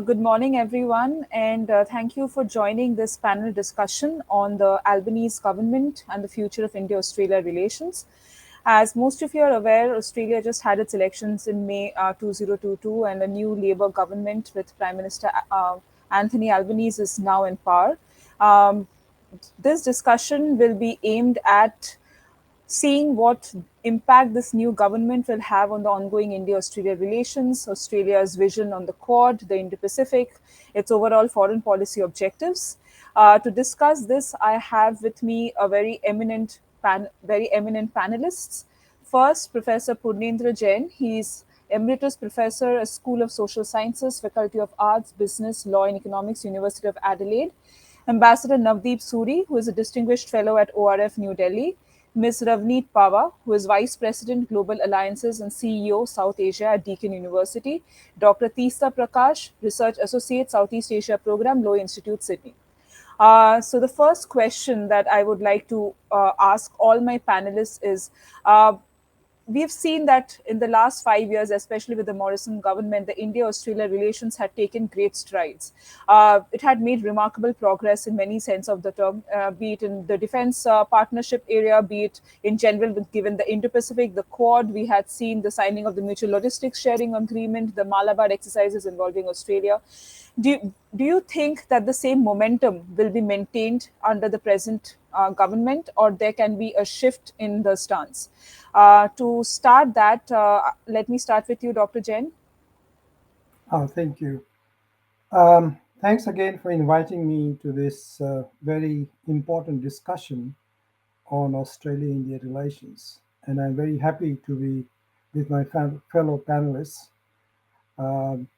Good morning, everyone, and thank you for joining this panel discussion on the Albanese government and the future of India-Australia relations. As most of you are aware, Australia just had its elections in May 2022, and a new Labour government with Prime Minister Anthony Albanese is now in power. Um, this discussion will be aimed at seeing what impact this new government will have on the ongoing India-Australia relations, Australia's vision on the Quad, the Indo-Pacific, its overall foreign policy objectives. To discuss this, I have with me a very eminent panelists. First, Professor Purnendra Jain. He's Emeritus Professor at School of Social Sciences, Faculty of Arts, Business, Law and Economics, University of Adelaide. Ambassador Navdeep Suri, who is a distinguished fellow at ORF New Delhi. Ms. Ravneet Pava, who is Vice President, Global Alliances and CEO, South Asia at Deakin University. Dr. Teesta Prakash, Research Associate, Southeast Asia Program, Lowy Institute, Sydney. So the first question that I would like to ask all my panelists is, we've seen that in the last 5 years, especially with the Morrison government, the India-Australia relations had taken great strides. It had made remarkable progress in many sense of the term, be it in the defense partnership area, be it in general, given the Indo-Pacific, the Quad. We had seen the signing of the Mutual Logistics Sharing Agreement, the Malabar exercises involving Australia. Do you think that the same momentum will be maintained under the present government, or there can be a shift in the stance? To start that, let me start with you, Dr. Jain. Oh, thank you. Thanks again for inviting me to this very important discussion on Australia-India relations. And I'm very happy to be with my fellow panelists. Um,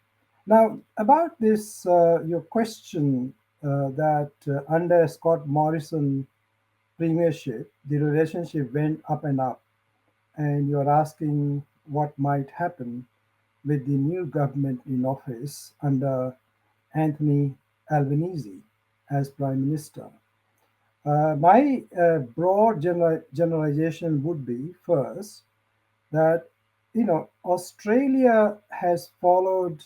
Now, about this, your question that under Scott Morrison premiership, the relationship went up and up, and you're asking what might happen with the new government in office under Anthony Albanese as Prime Minister. My broad generalization would be first that Australia has followed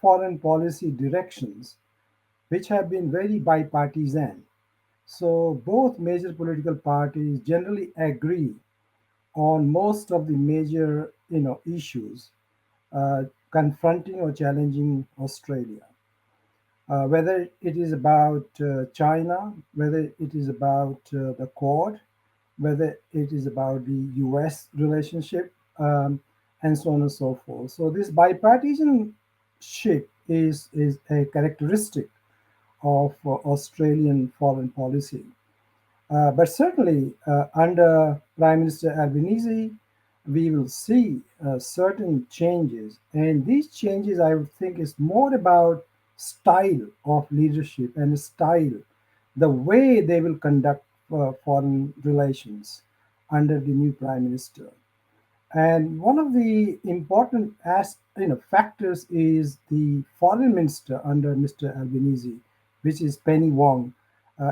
foreign policy directions which have been very bipartisan. So both major political parties generally agree on most of the major issues confronting or challenging Australia. Whether it is about China, whether it is about the Quad, whether it is about the US relationship, and so on and so forth. So this bipartisanship is a characteristic of Australian foreign policy. But certainly, under Prime Minister Albanese, we will see certain changes. And these changes, I would think, is more about style of leadership and style, the way they will conduct foreign relations under the new Prime Minister. And one of the important factors is the foreign minister under Mr. Albanese, which is Penny Wong.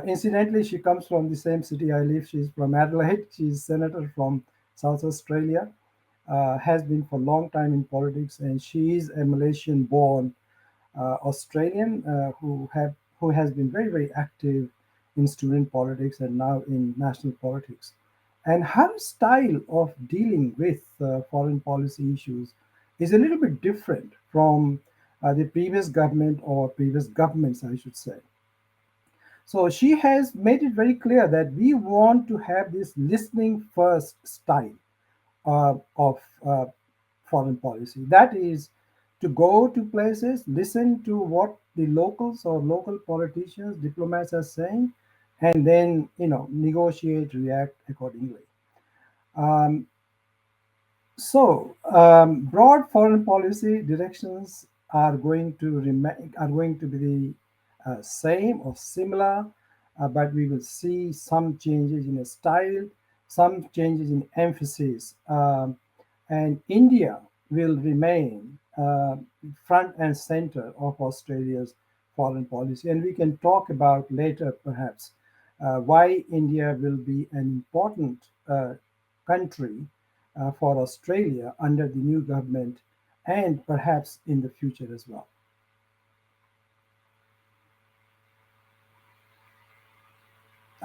Incidentally, she comes from the same city I live. She's from Adelaide. She's senator from South Australia, has been for a long time in politics, and she is a Malaysian-born Australian who has been very very active in student politics and now in national politics. And her style of dealing with foreign policy issues is a little bit different from the previous government or previous governments, I should say. So she has made it very clear that we want to have this listening first style of foreign policy. That is to go to places, listen to what the locals or local politicians, diplomats are saying, and then negotiate, react accordingly. Um, Broad foreign policy directions are going to remain, are going to be the same or similar, but we will see some changes in the style, some changes in emphasis, and India will remain front and center of Australia's foreign policy. And we can talk about later, perhaps, why India will be an important country for Australia under the new government and perhaps in the future as well.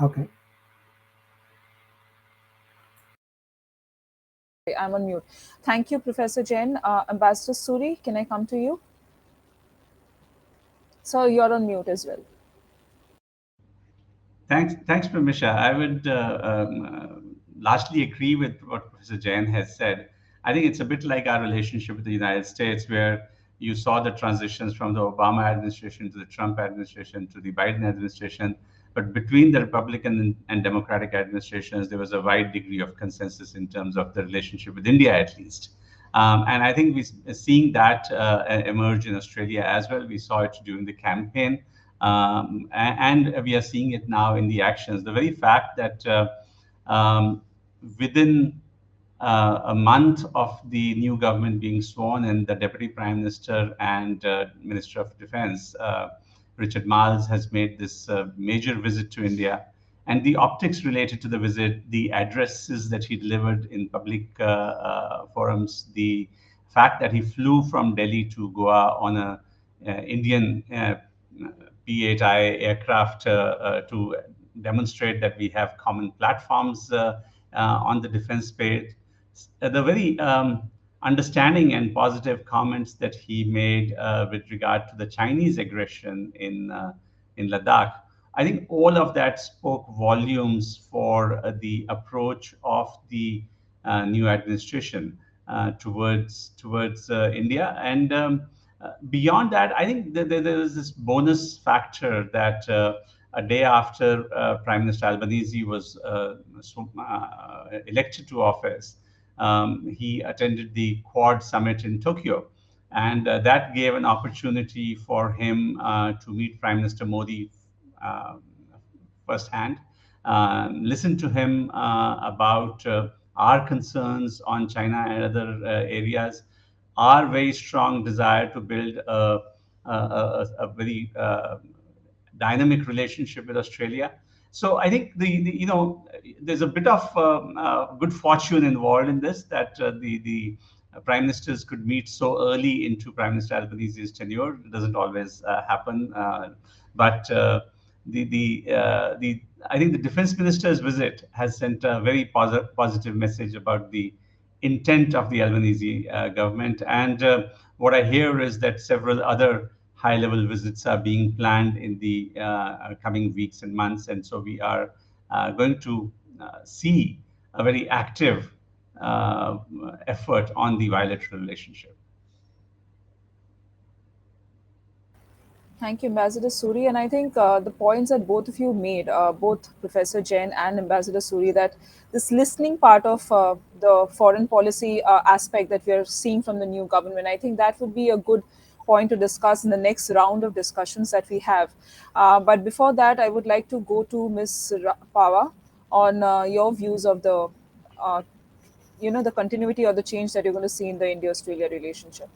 Okay. I'm on mute. Thank you, Professor Jain. Ambassador Suri, can I come to you? So you're on mute as well. Thanks, Pramisha. I would largely agree with what Professor Jain has said. I think it's a bit like our relationship with the United States, where you saw the transitions from the Obama administration to the Trump administration to the Biden administration. But between the Republican and Democratic administrations, there was a wide degree of consensus in terms of the relationship with India, at least. And I think we're seeing that emerge in Australia as well. We saw it during the campaign, and we are seeing it now in the actions. The very fact that within a month of the new government being sworn in, the Deputy Prime Minister and Minister of Defense, Richard Marles, has made this major visit to India. And the optics related to the visit, the addresses that he delivered in public forums, the fact that he flew from Delhi to Goa on a Indian P-8I aircraft to demonstrate that we have common platforms on the defense space. The very understanding and positive comments that he made with regard to the Chinese aggression in Ladakh, I think all of that spoke volumes for the approach of the new administration towards India. And beyond that, I think there is this bonus factor that a day after Prime Minister Albanese was elected to office, he attended the Quad Summit in Tokyo. And that gave an opportunity for him to meet Prime Minister Modi uh, firsthand, listen to him about our concerns on China and other areas, our very strong desire to build a very dynamic relationship with Australia. So I think there's a bit of good fortune involved in this, that the prime ministers could meet so early into Prime Minister Albanese's tenure. It doesn't always happen, but the I think the defense minister's visit has sent a very positive message about the intent of the Albanese government. And what I hear is that several other high-level visits are being planned in the coming weeks and months, and so we are going to see a very active effort on the bilateral relationship. Thank you, Ambassador Suri. And I think the points that both of you made, both Professor Jain and Ambassador Suri, that this listening part of the foreign policy aspect that we are seeing from the new government, I think that would be a good point to discuss in the next round of discussions that we have. But before that, I would like to go to Ms. Pawa on your views of the, uh, the continuity or the change that you're going to see in the India-Australia relationship.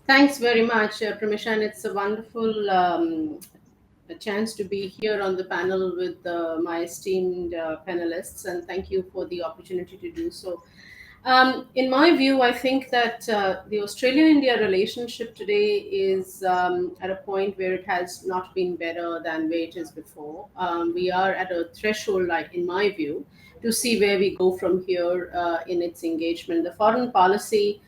Thanks very much, Pramisha. And it's a wonderful a chance to be here on the panel with my esteemed panelists, and thank you for the opportunity to do so. In my view, I think that the Australia India relationship today is at a point where it has not been better than where it is before. We are at a threshold, like in my view, to see where we go from here in its engagement. The foreign policy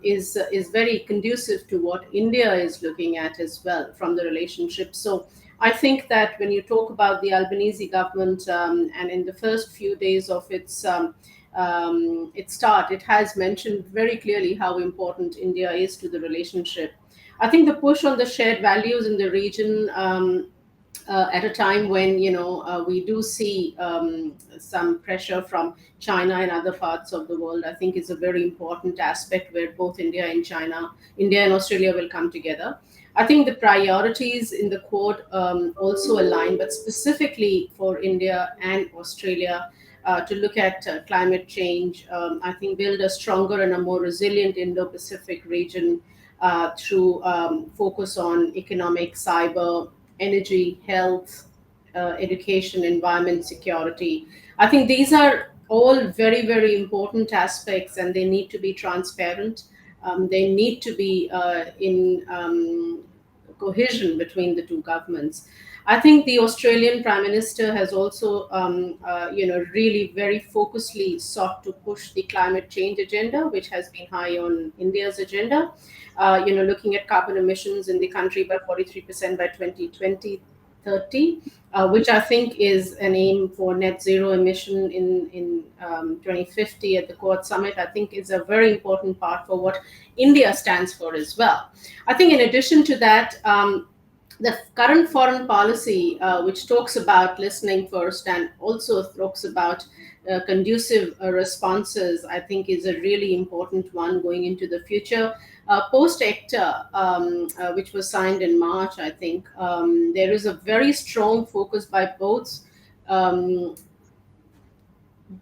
is very conducive to what India is looking at as well from the relationship. So I think that when you talk about the Albanese government, and in the first few days of its start, it has mentioned very clearly how important India is to the relationship. I think the push on the shared values in the region, at a time when we do see some pressure from China and other parts of the world, I think is a very important aspect where both India and Australia will come together. I think the priorities in the Quad also align, but specifically for India and Australia, to look at climate change. I think build a stronger and a more resilient Indo-Pacific region through focus on economic, cyber, energy, health, education, environment, security. I think these are all very, very important aspects, and they need to be transparent. They need to be in cohesion between the two governments. I think the Australian Prime Minister has also, really very focusedly sought to push the climate change agenda, which has been high on India's agenda. Looking at carbon emissions in the country by 43% by 2030, which I think is an aim for net zero emission in 2050 at the Quad Summit. I think is a very important part for what India stands for as well. I think in addition to that, the current foreign policy, which talks about listening first and also talks about conducive responses, I think is a really important one going into the future. Post ECTA, which was signed in March, I think there is a very strong focus by um,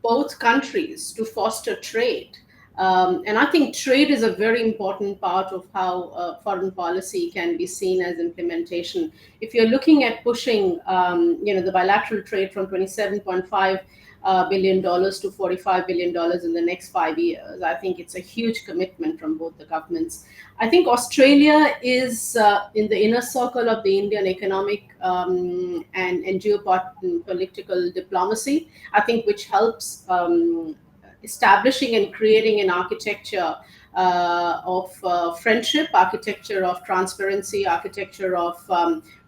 both countries to foster trade. And I think trade is a very important part of how foreign policy can be seen as implementation. If you're looking at pushing, the bilateral trade from $27.5 billion to $45 billion in the next 5 years, I think it's a huge commitment from both the governments. I think Australia is in the inner circle of the Indian economic and geopolitical diplomacy, I think, which helps establishing and creating an architecture of friendship, architecture of transparency, architecture of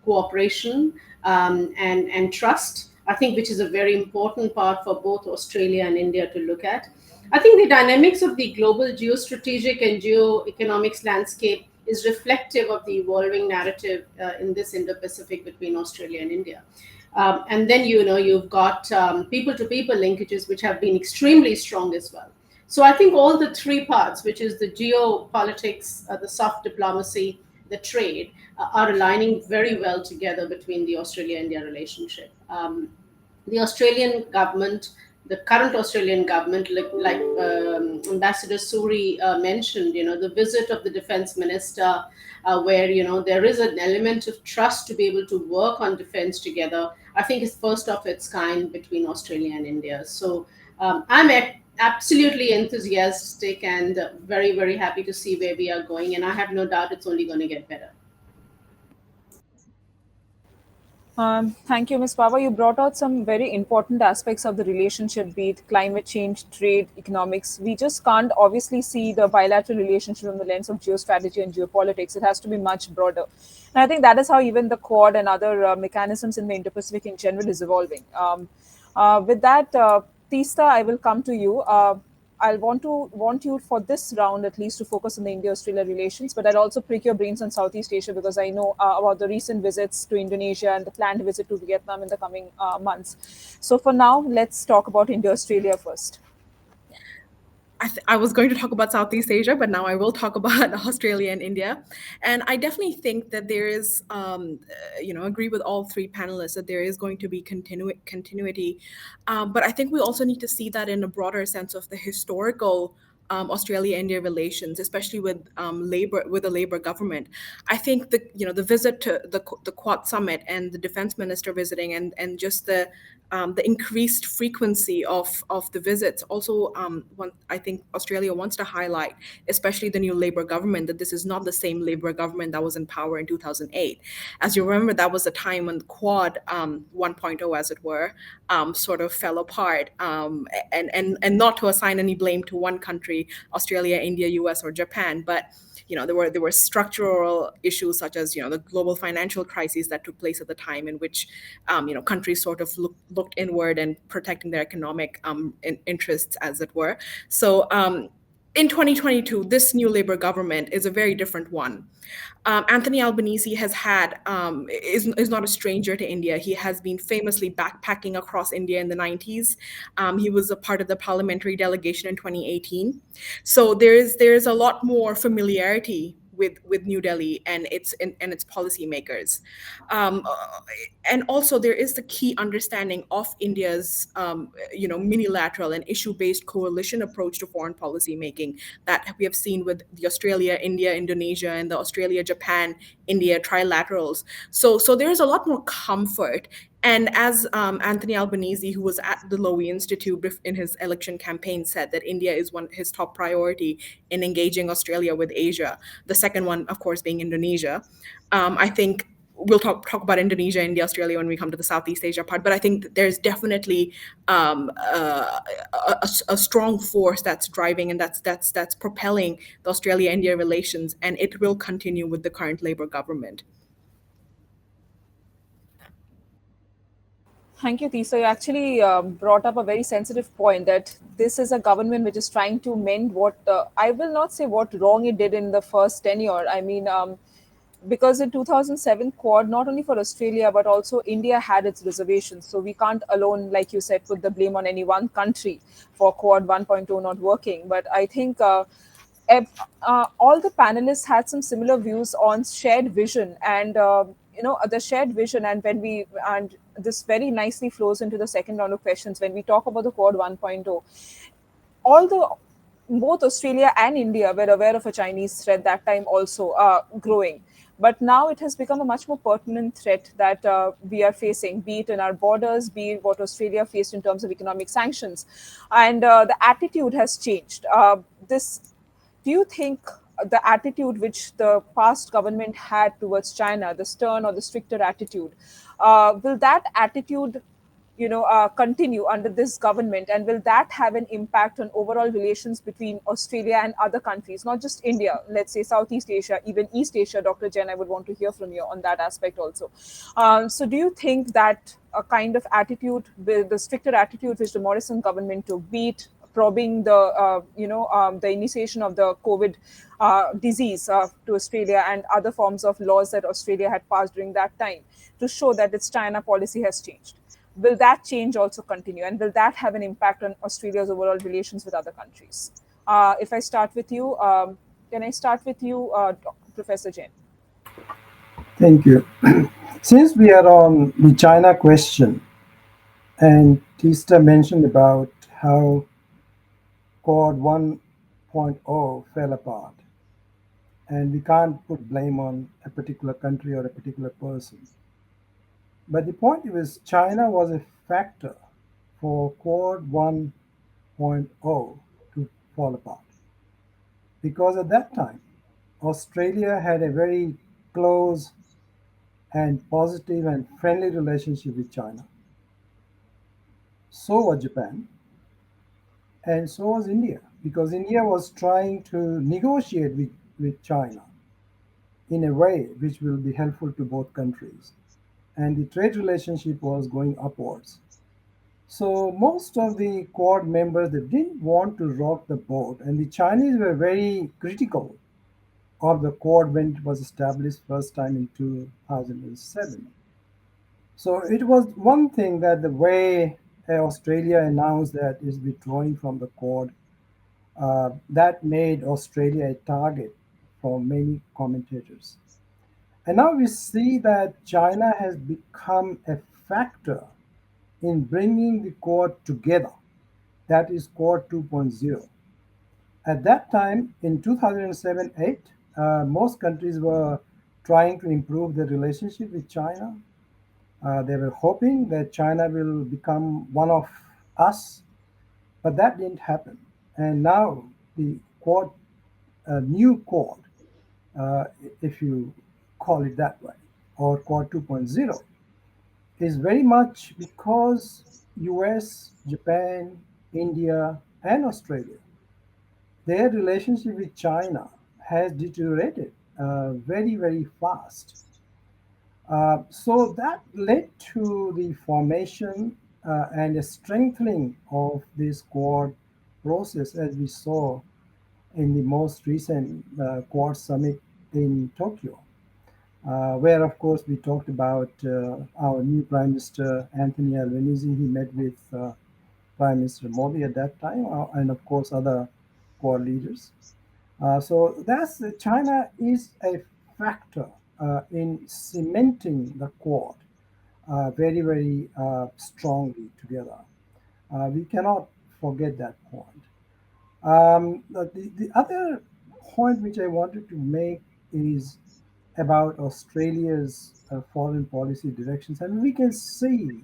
cooperation and trust, I think, which is a very important part for both Australia and India to look at. I think the dynamics of the global geostrategic and geoeconomics landscape is reflective of the evolving narrative in this Indo-Pacific between Australia and India. And then you've got people-to-people linkages, which have been extremely strong as well. So I think all the three parts, which is the geopolitics, the soft diplomacy, the trade, are aligning very well together between the Australia-India relationship. The Australian government, the current Australian government, like Ambassador Suri mentioned, the visit of the defense minister, where there is an element of trust to be able to work on defense together, I think is first of its kind between Australia and India. So I'm absolutely enthusiastic and very, very happy to see where we are going, and I have no doubt it's only going to get better. Thank you, Ms. Pava. You brought out some very important aspects of the relationship, be it climate change, trade, economics. We just can't obviously see the bilateral relationship from the lens of geostrategy and geopolitics. It has to be much broader. And I think that is how even the Quad and other mechanisms in the Indo-Pacific in general is evolving. With that, Tista, I will come to you. I'll want you for this round at least to focus on the India-Australia relations, but I'll also prick your brains on Southeast Asia because I know about the recent visits to Indonesia and the planned visit to Vietnam in the coming months. So for now, let's talk about India-Australia first. I was going to talk about Southeast Asia, but now I will talk about Australia and India. And I definitely think that there is, agree with all three panelists that there is going to be continuity. But I think we also need to see that in a broader sense of the historical Australia-India relations, especially with the Labour government. I think the visit to the Quad Summit and the defense minister visiting and just the increased frequency of the visits also I think Australia wants to highlight, especially the new Labour government, that this is not the same Labour government that was in power in 2008. As you remember, that was the time when the Quad 1.0, as it were, sort of fell apart, and not to assign any blame to one country, Australia, India, US, or Japan, but there were structural issues such as the global financial crises that took place at the time, in which countries sort of looked inward and protecting their economic interests, as it were. So in 2022, this new Labour government is a very different one. Anthony Albanese is not a stranger to India. He has been famously backpacking across India in the 90s. He was a part of the parliamentary delegation in 2018. So there is a lot more familiarity with New Delhi and its policymakers, and also there is the key understanding of India's unilateral and issue-based coalition approach to foreign policy making that we have seen with the Australia, India, Indonesia, and the Australia, Japan, India trilaterals. So there is a lot more comfort And as Anthony Albanese, who was at the Lowy Institute in his election campaign, said that India is his top priority in engaging Australia with Asia. The second one, of course, being Indonesia. I think we'll talk about Indonesia, India, Australia when we come to the Southeast Asia part. But I think that there's definitely a strong force that's driving and that's propelling the Australia-India relations, and it will continue with the current Labour government. Thank you, Tisa. You actually brought up a very sensitive point that this is a government which is trying to mend what I will not say what wrong it did in the first tenure. I mean, because in 2007 Quad, not only for Australia but also India had its reservations. So we can't alone, like you said, put the blame on any one country for Quad 1.0 not working. But I think all the panelists had some similar views on shared vision and the shared vision. And when we and this very nicely flows into the second round of questions when we talk about the Quad 1.0. Although both Australia and India were aware of a Chinese threat that time also growing. But now it has become a much more pertinent threat that we are facing, be it in our borders, be it what Australia faced in terms of economic sanctions. And the attitude has changed. This Do you think the attitude which the past government had towards China, the stern or the stricter attitude, will that attitude, continue under this government, and will that have an impact on overall relations between Australia and other countries, not just India, let's say Southeast Asia, even East Asia? Dr. Jen, I would want to hear from you on that aspect also. So, do you think that a kind of attitude, the stricter attitude which the Morrison government took, be it probing the initiation of the COVID disease to Australia and other forms of laws that Australia had passed during that time to show that its China policy has changed. Will that change also continue, and will that have an impact on Australia's overall relations with other countries? If I start with you, can I start with you, Professor Jain? Thank you. Since we are on the China question, and Tista mentioned about how Quad 1.0 fell apart, and we can't put blame on a particular country or a particular person. But the point is, China was a factor for Quad 1.0 to fall apart. Because at that time, Australia had a very close and positive and friendly relationship with China. So was Japan, and so was India, because India was trying to negotiate with China in a way which will be helpful to both countries. And the trade relationship was going upwards. So most of the Quad members, they didn't want to rock the boat, and the Chinese were very critical of the Quad when it was established first time in 2007. So it was one thing that the way Australia announced that is withdrawing from the Quad, that made Australia a target for many commentators. And now we see that China has become a factor in bringing the Quad together. That is Quad 2.0. At that time, in 2007-8, most countries were trying to improve their relationship with China. They were hoping that China will become one of us, but that didn't happen. And now the Quad, new Quad, uh, if you call it that way, or Quad 2.0, is very much because US, Japan, India, and Australia, their relationship with China has deteriorated very, very fast. So that led to the formation and a strengthening of this Quad process, as we saw in the most recent Quad summit in Tokyo, where, of course, we talked about our new Prime Minister, Anthony Albanese. He met with Prime Minister Modi at that time, and, of course, other Quad leaders. So that's China is a factor in cementing the Quad very, very strongly together. We cannot forget that point. The other point which I wanted to make is about Australia's foreign policy directions. And we can see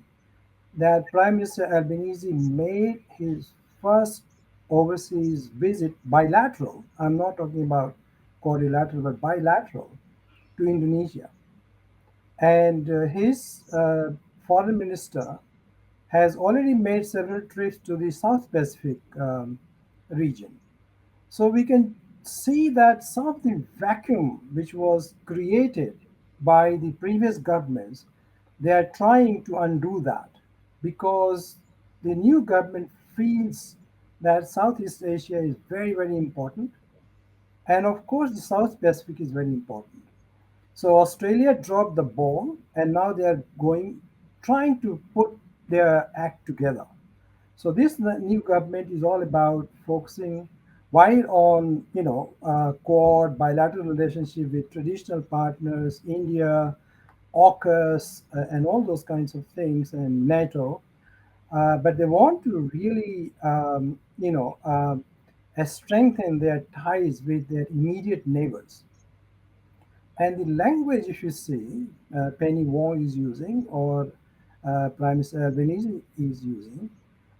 that Prime Minister Albanese made his first overseas visit bilateral. I'm not talking about quadrilateral, but bilateral to Indonesia. And his foreign minister has already made several trips to the South Pacific region. So we can see that some of the vacuum which was created by the previous governments, they are trying to undo that because the new government feels that Southeast Asia is very, very important. And of course, the South Pacific is very important. So Australia dropped the ball and now they are trying to put their act together. So this new government is all about focusing while on quad bilateral relationship with traditional partners, India, AUKUS, and all those kinds of things, and NATO. But they want to really strengthen their ties with their immediate neighbors. And the language, if you see, Penny Wong is using or Prime Minister Albanese is using,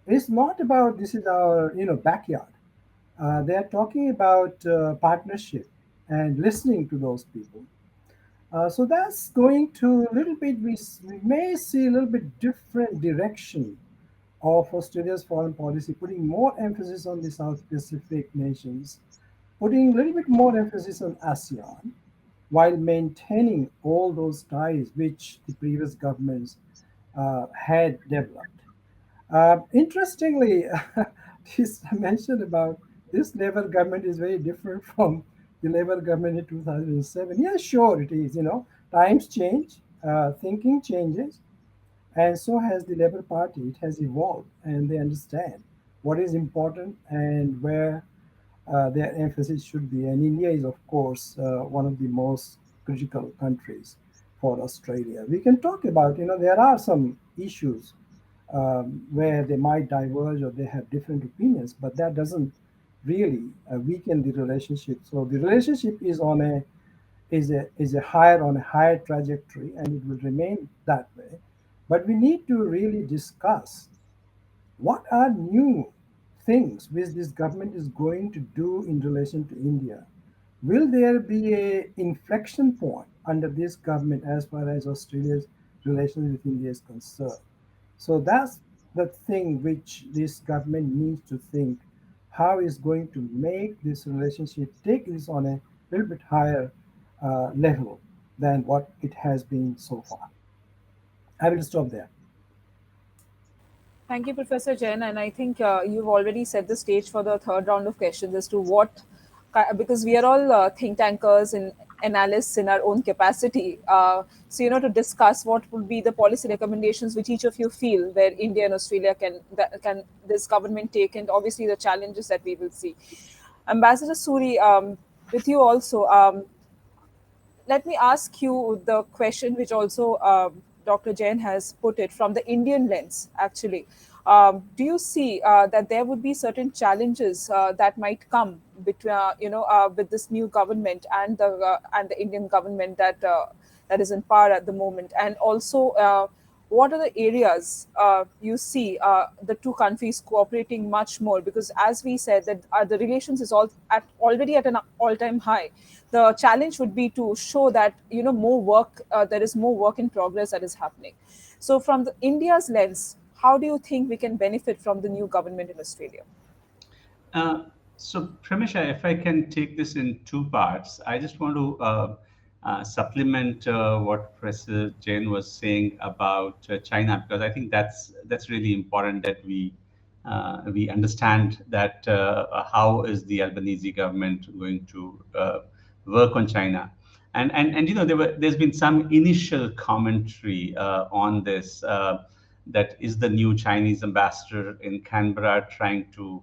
it's not about this is our backyard. They are talking about partnership and listening to those people. So that's going to a little bit. We may see a little bit different direction of Australia's foreign policy, putting more emphasis on the South Pacific nations, putting a little bit more emphasis on ASEAN, while maintaining all those ties which the previous governments had developed. Interestingly, this mentioned about this Labour government is very different from the Labour government in 2007. Yeah, sure, it is. Times change, thinking changes, and so has the Labour Party. It has evolved, and they understand what is important and where their emphasis should be. And India is, of course, one of the most critical countries for Australia. We can talk about, there are some issues where they might diverge or they have different opinions, but that doesn't really weaken the relationship. So the relationship is a higher on a higher trajectory, and it will remain that way. But we need to really discuss what are new things which this government is going to do in relation to India? Will there be a inflection point under this government as far as Australia's relations with India is concerned? So that's the thing which this government needs to think how is going to make this relationship take this on a little bit higher level than what it has been so far. I will stop there. Thank you, Professor Jain. And I think you've already set the stage for the third round of questions as to because we are all think tankers and analysts in our own capacity. So, to discuss what would be the policy recommendations which each of you feel where India and Australia can this government take, and obviously the challenges that we will see. Ambassador Suri, with you also. Let me ask you the question which also Dr. Jain has put it from the Indian lens, actually. Do you see that there would be certain challenges that might come between, with this new government and the Indian government that is in power at the moment, and also what are the areas you see the two countries cooperating much more? Because as we said that the relations is already at an all-time high. The challenge would be to show that more work there is more work in progress that is happening. So from India's lens, how do you think we can benefit from the new government in Australia? So, Pramisha, if I can take this in two parts, I just want to supplement what Professor Jain was saying about China, because I think that's really important that we understand that how is the Albanese government going to work on China. And there's been some initial commentary on this that is the new Chinese ambassador in Canberra trying to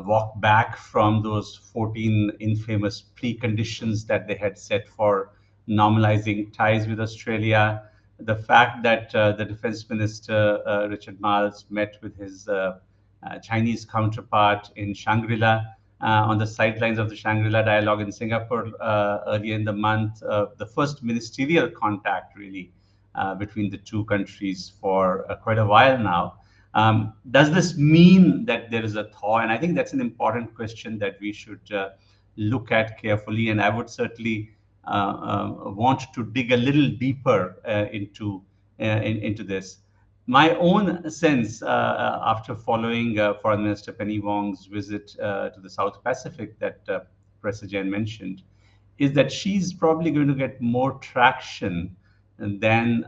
walk back from those 14 infamous preconditions that they had set for normalizing ties with Australia. The fact that the Defense Minister Richard Marles met with his Chinese counterpart in Shangri-La on the sidelines of the Shangri-La dialogue in Singapore earlier in the month, the first ministerial contact really between the two countries for quite a while now. Does this mean that there is a thaw? And I think that's an important question that we should look at carefully. And I would certainly want to dig a little deeper into this. My own sense, after following Foreign Minister Penny Wong's visit to the South Pacific that Professor Jain mentioned, is that she's probably going to get more traction than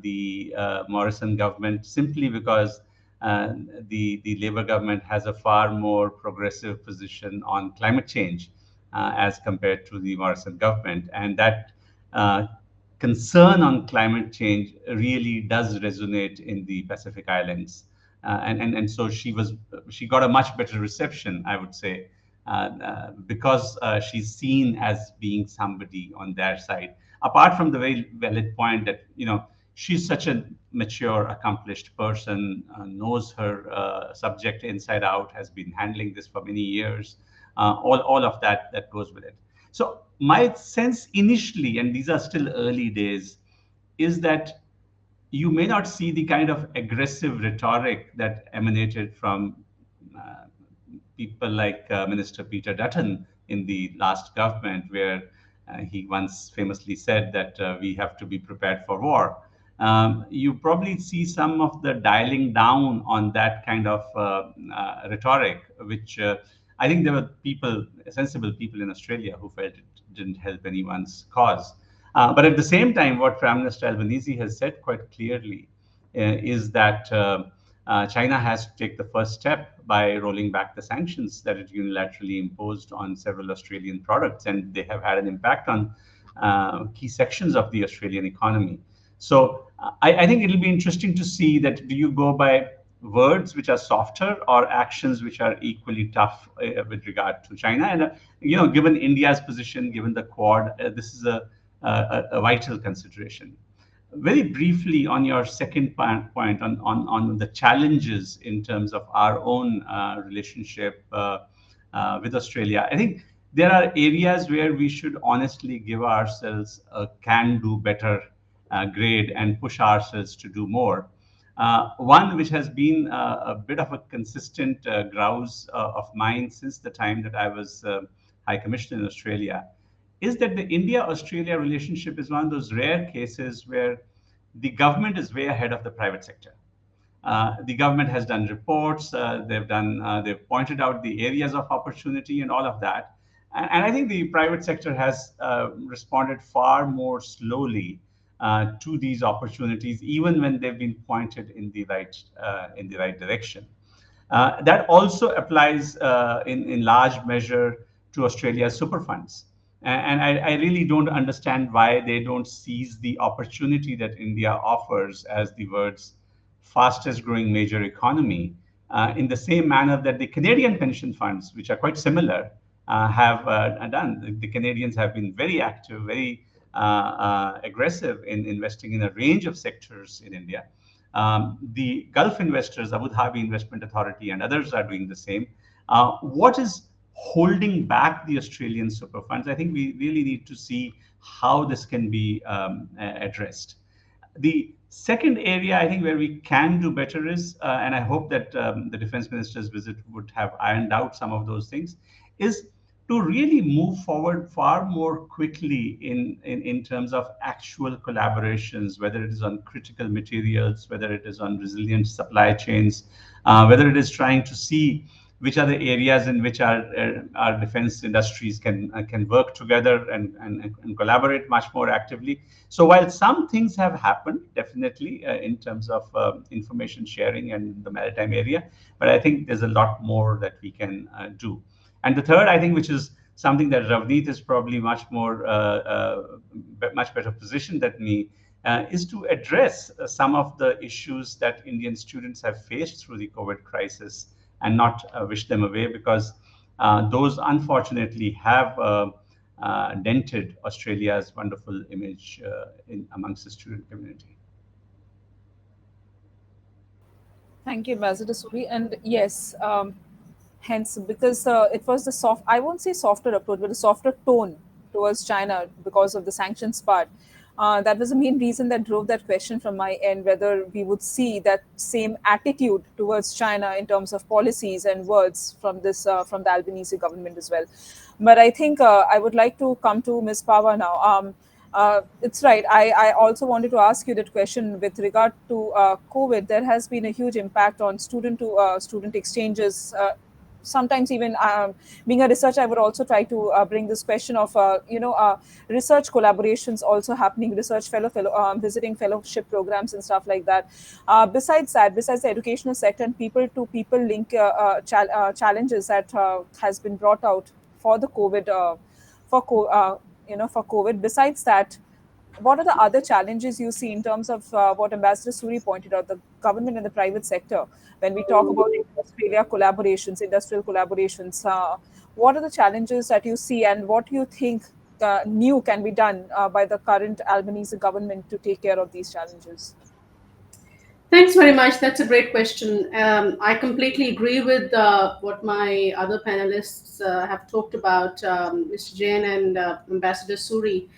the Morrison government, simply because the Labour government has a far more progressive position on climate change as compared to the Morrison government. And that concern on climate change really does resonate in the Pacific Islands. And so she got a much better reception, I would say, because she's seen as being somebody on their side. Apart from the very valid point that, she's such a mature, accomplished person, knows her subject inside out, has been handling this for many years, all of that goes with it. So my sense initially, and these are still early days, is that you may not see the kind of aggressive rhetoric that emanated from people like Minister Peter Dutton in the last government, where he once famously said that we have to be prepared for war. You probably see some of the dialing down on that kind of rhetoric, which I think there were people, sensible people in Australia, who felt it didn't help anyone's cause. But at the same time, what Prime Minister Albanese has said quite clearly is that China has to take the first step by rolling back the sanctions that it unilaterally imposed on several Australian products, and they have had an impact on key sections of the Australian economy. So I think it'll be interesting to see that, do you go by words which are softer or actions which are equally tough with regard to China? And given India's position, given the Quad, this is a vital consideration. Very briefly on your second point on the challenges in terms of our own relationship with Australia, I think there are areas where we should honestly give ourselves a can do better grade and push ourselves to do more. One which has been a bit of a consistent grouse of mine since the time that I was High Commissioner in Australia is that the India-Australia relationship is one of those rare cases where the government is way ahead of the private sector. The government has done reports, they've pointed out the areas of opportunity and all of that. And I think the private sector has responded far more slowly to these opportunities, even when they've been pointed in the right direction. That also applies in large measure to Australia's super funds. And I really don't understand why they don't seize the opportunity that India offers as the world's fastest growing major economy in the same manner that the Canadian pension funds, which are quite similar, have done. The Canadians have been very active, very aggressive in investing in a range of sectors in India. The Gulf investors, Abu Dhabi Investment Authority, and others are doing the same. What is holding back the Australian super funds? I think we really need to see how this can be addressed. The second area, I think, where we can do better is, and I hope that the Defence Minister's visit would have ironed out some of those things, is to really move forward far more quickly in terms of actual collaborations, whether it is on critical materials, whether it is on resilient supply chains, whether it is trying to see which are the areas in which our defense industries can work together and collaborate much more actively. So while some things have happened, definitely in terms of information sharing and the maritime area, but I think there's a lot more that we can do. And the third, I think, which is something that Ravneet is probably much better positioned than me, is to address some of the issues that Indian students have faced through the COVID crisis and not wish them away, because those unfortunately have dented Australia's wonderful image amongst the student community. Thank you, Ambassador Suri. And yes, hence because it was the soft, I won't say softer approach, but a softer tone towards China because of the sanctions part. That was the main reason that drove that question from my end, whether we would see that same attitude towards China in terms of policies and words from this from the Albanese government as well. But I think I would like to come to Ms. Pawa now. It's right. I also wanted to ask you that question with regard to COVID. There has been a huge impact on student to student exchanges. Sometimes even being a researcher, I would also try to bring this question of research collaborations also happening, research visiting fellowship programs and stuff like that. Besides that, besides the educational sector and people to people link challenges that has been brought out for the COVID for co- for COVID. Besides that, what are the other challenges you see in terms of what Ambassador Suri pointed out, the government and the private sector, when we talk about Australia collaborations, industrial collaborations? What are the challenges that you see, and what do you think new can be done by the current Albanese government to take care of these challenges? Thanks very much. That's a great question. I completely agree with what my other panelists have talked about, Mr. Jain and Ambassador Suri.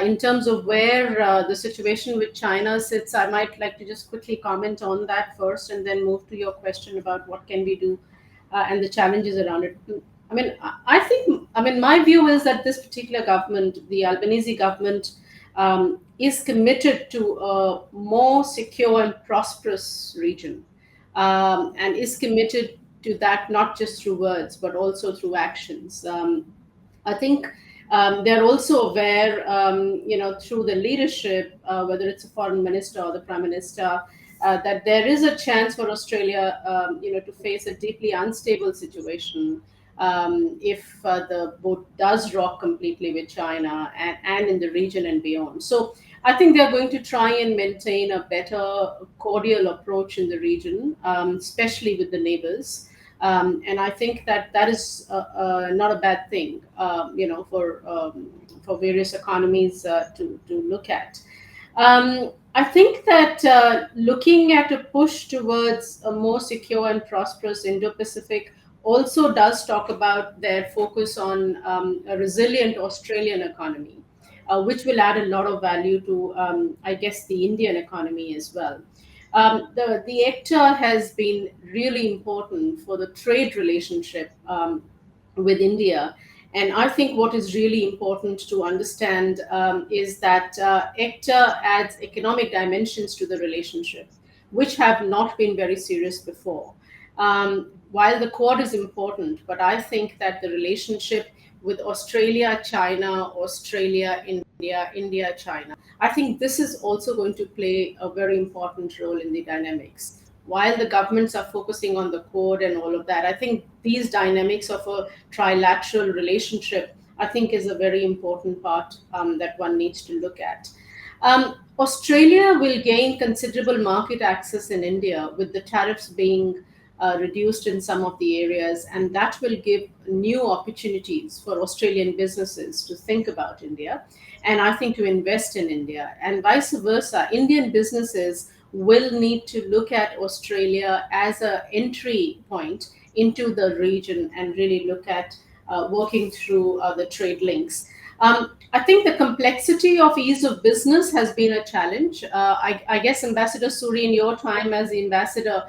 In terms of where the situation with China sits, I might like to just quickly comment on that first and then move to your question about what can we do and the challenges around it. I think, my view is that this particular government, the Albanese government, is committed to a more secure and prosperous region, and is committed to that not just through words but also through actions. I think they're also aware, through the leadership, whether it's a foreign minister or the prime minister, that there is a chance for Australia, to face a deeply unstable situation if the boat does rock completely with China and in the region and beyond. So I think they're going to try and maintain a better cordial approach in the region, especially with the neighbors. And I think that that is not a bad thing, for various economies to look at. I think that looking at a push towards a more secure and prosperous Indo-Pacific also does talk about their focus on a resilient Australian economy, which will add a lot of value to, I guess, the Indian economy as well. The ECTA has been really important for the trade relationship with India. And I think what is really important to understand is that ECTA adds economic dimensions to the relationship, which have not been very serious before. While the Quad is important, but I think that the relationship with Australia, China, Australia, India, India, China, I think this is also going to play a very important role in the dynamics. While the governments are focusing on the Quad and all of that, I think these dynamics of a trilateral relationship, I think, is a very important part that one needs to look at. Australia will gain considerable market access in India with the tariffs being reduced in some of the areas, and that will give new opportunities for Australian businesses to think about India and I think to invest in India, and vice versa. Indian businesses will need to look at Australia as an entry point into the region and really look at working through the trade links. I think the complexity of ease of business has been a challenge. I guess, Ambassador Suri, in your time as the ambassador,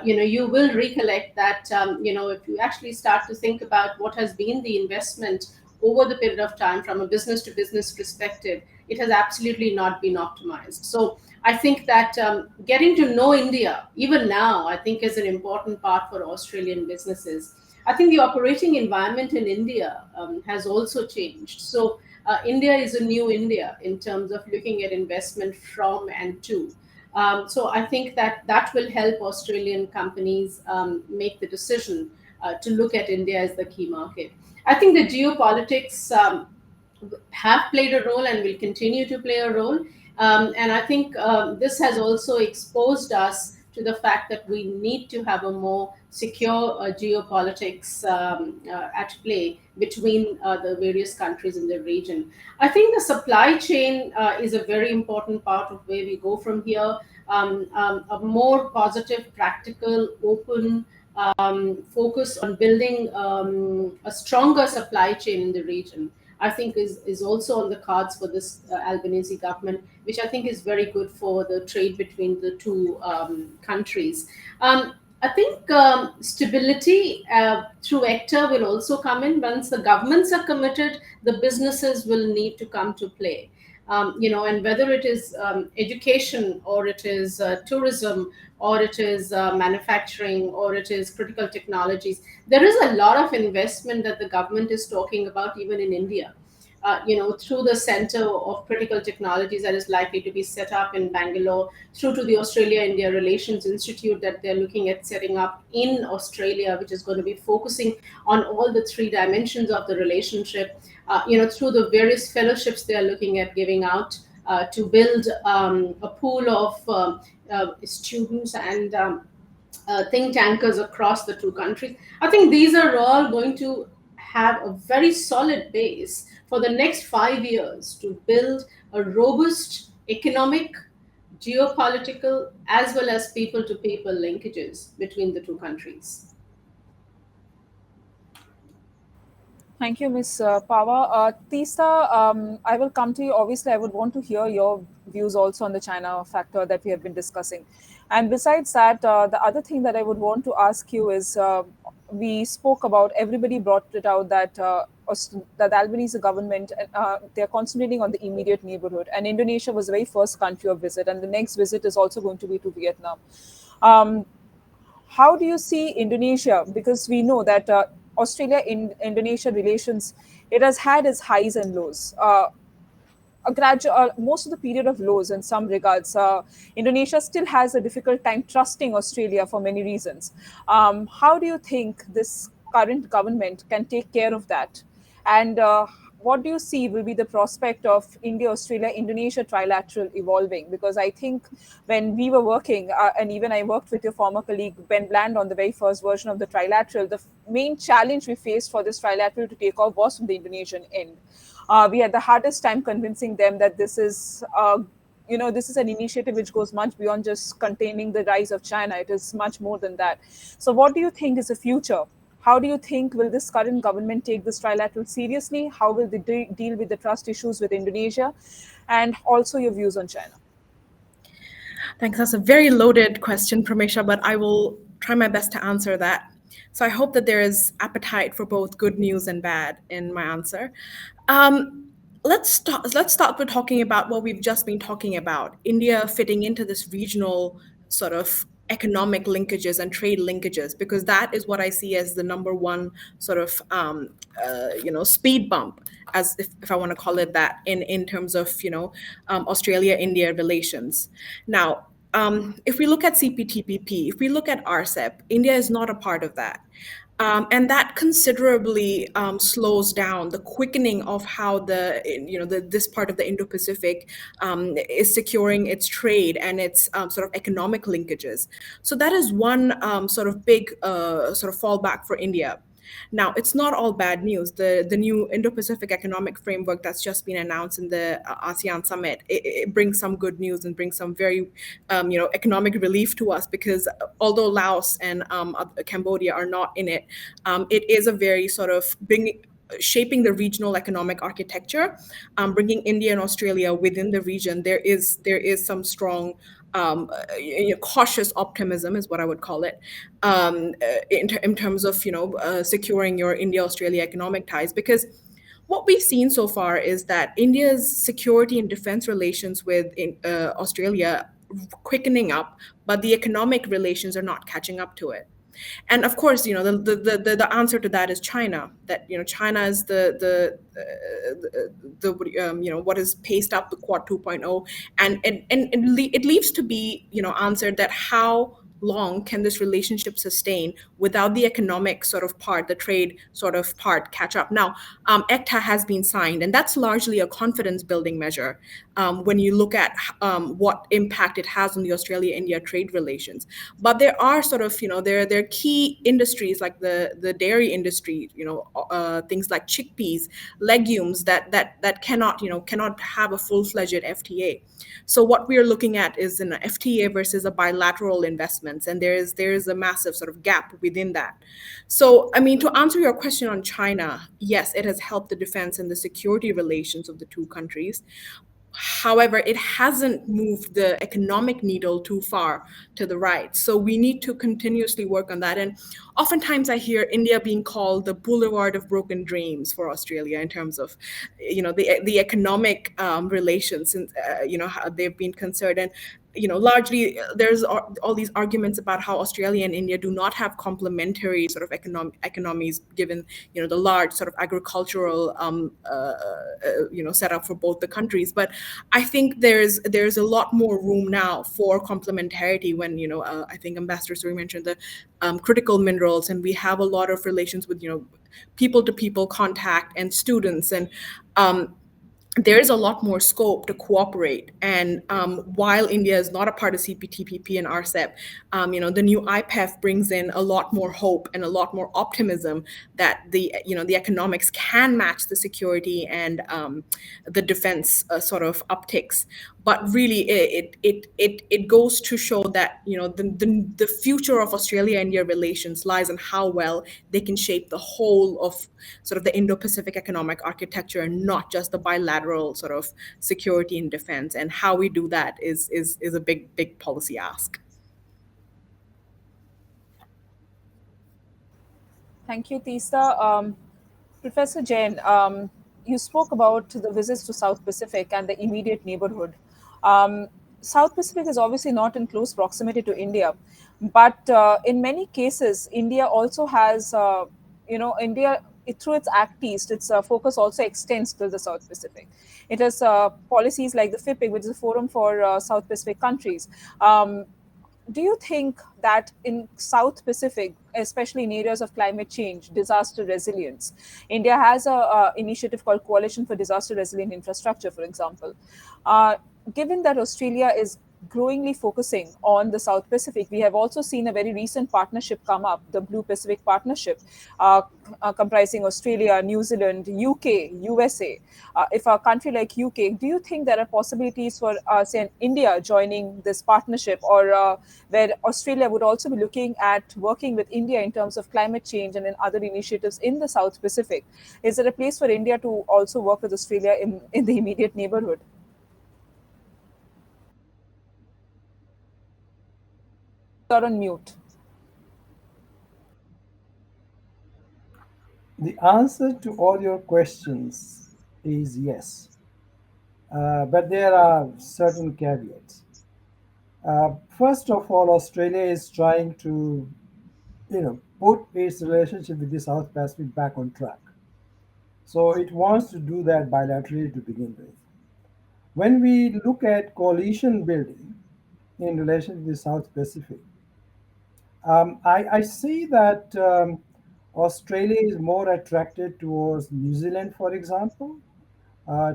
you will recollect that, if you actually start to think about what has been the investment over the period of time from a business to business perspective, it has absolutely not been optimized. So I think that getting to know India, even now, I think is an important part for Australian businesses. I think the operating environment in India has also changed. So India is a new India in terms of looking at investment from and to. So I think that that will help Australian companies make the decision to look at India as the key market. I think the geopolitics have played a role and will continue to play a role. And I think this has also exposed us to the fact that we need to have a more secure geopolitics at play between the various countries in the region. I think the supply chain is a very important part of where we go from here. A more positive, practical, open focus on building a stronger supply chain in the region, I think is also on the cards for this Albanese government, which I think is very good for the trade between the two countries. I think stability through ECTA will also come in. Once the governments are committed, the businesses will need to come to play. And whether it is education, or it is tourism, or it is manufacturing, or it is critical technologies, there is a lot of investment that the government is talking about, even in India. Through the Center of Critical Technologies that is likely to be set up in Bangalore, through to the Australia-India Relations Institute that they're looking at setting up in Australia, which is going to be focusing on all the three dimensions of the relationship. Through the various fellowships they are looking at giving out to build a pool of students and think tankers across the two countries. I think these are all going to have a very solid base for the next 5 years to build a robust economic, geopolitical, as well as people to people linkages between the two countries. Thank you, Ms. Pawa. Tista, I will come to you. Obviously, I would want to hear your views also on the China factor that we have been discussing. And besides that, the other thing that I would want to ask you is we spoke about, everybody brought it out that that the Albanese government, they're concentrating on the immediate neighborhood. And Indonesia was the very first country of visit. And the next visit is also going to be to Vietnam. How do you see Indonesia? Because we know that Australia Indonesia relations, it has had its highs and lows. A gradual, most of the period of lows in some regards. Indonesia still has a difficult time trusting Australia for many reasons. How do you think this current government can take care of that? And what do you see will be the prospect of India, Australia, Indonesia trilateral evolving? Because I think when we were working, and even I worked with your former colleague Ben Bland on the very first version of the trilateral, the main challenge we faced for this trilateral to take off was from the Indonesian end. We had the hardest time convincing them that this is this is an initiative which goes much beyond just containing the rise of China. It is much more than that. So what do you think is the future? How do you think will this current government take this trilateral seriously? How will they deal with the trust issues with Indonesia? And also your views on China. Thanks. That's a very loaded question, Pramesha, but I will try my best to answer that. So I hope that there is appetite for both good news and bad in my answer. Let's start with talking about what we've just been talking about, India fitting into this regional sort of economic linkages and trade linkages, because that is what I see as the number one sort of speed bump, as if I want to call it that, in terms of Australia-India relations. Now, if we look at CPTPP, if we look at RCEP, India is not a part of that. And that considerably slows down the quickening of how this part of the Indo-Pacific is securing its trade and its sort of economic linkages. So that is one sort of big sort of fallback for India. Now, it's not all bad news. The new Indo-Pacific economic framework that's just been announced in the ASEAN summit, it brings some good news and brings some very, economic relief to us, because although Laos and Cambodia are not in it, it is a very sort of shaping the regional economic architecture, bringing India and Australia within the region. There is some strong cautious optimism is what I would call it, in terms of securing your India-Australia economic ties, because what we've seen so far is that India's security and defense relations with Australia quickening up, but the economic relations are not catching up to it. And of course, the answer to that is China. That China is the what is paced up the Quad 2.0, and it leaves to be answered that how long can this relationship sustain without the economic sort of part, the trade sort of part, catch up? Now, ECTA has been signed, and that's largely a confidence building measure when you look at what impact it has on the Australia-India trade relations. But there are sort of, there are key industries like the dairy industry, things like chickpeas, legumes that cannot have a full-fledged FTA. So what we are looking at is an FTA versus a bilateral investment. investments, and there is a massive sort of gap within that. So, I mean, to answer your question on China, yes, it has helped the defense and the security relations of the two countries. However, it hasn't moved the economic needle too far to the right. So we need to continuously work on that. And oftentimes I hear India being called the boulevard of broken dreams for Australia in terms of, the economic relations, and how they've been concerned. And largely there's all these arguments about how Australia and India do not have complementary sort of economies, given the large sort of agricultural setup for both the countries. But I think there's a lot more room now for complementarity when I think Ambassador Suri mentioned the critical minerals, and we have a lot of relations with people to people contact and students, and there is a lot more scope to cooperate. And while India is not a part of CPTPP and RCEP, the new IPEF brings in a lot more hope and a lot more optimism that the economics can match the security and the defense sort of upticks. But really, it goes to show that the future of Australia-India relations lies in how well they can shape the whole of sort of the Indo-Pacific economic architecture, and not just the bilateral sort of security and defense. And how we do that is a big policy ask. Thank you, Tista. Professor Jain, you spoke about the visits to South Pacific and the immediate neighborhood. Um, South Pacific is obviously not in close proximity to India, but in many cases, India also has, India, through its Act East, its focus also extends to the South Pacific. It has policies like the FIPIC, which is a forum for South Pacific countries. Do you think that in South Pacific, especially in areas of climate change, disaster resilience, India has a initiative called Coalition for Disaster Resilient Infrastructure, for example. Uh, Given that Australia is growingly focusing on the South Pacific, we have also seen a very recent partnership come up, the Blue Pacific Partnership, uh, comprising Australia, New Zealand, UK, USA. If a country like UK, do you think there are possibilities for, say, India joining this partnership, or where Australia would also be looking at working with India in terms of climate change and in other initiatives in the South Pacific? Is there a place for India to also work with Australia in the immediate neighborhood? You're on mute. The answer to all your questions is yes, but there are certain caveats. First of all, Australia is trying to, put its relationship with the South Pacific back on track. So it wants to do that bilaterally to begin with. When we look at coalition building in relation to the South Pacific, I see that Australia is more attracted towards New Zealand, for example,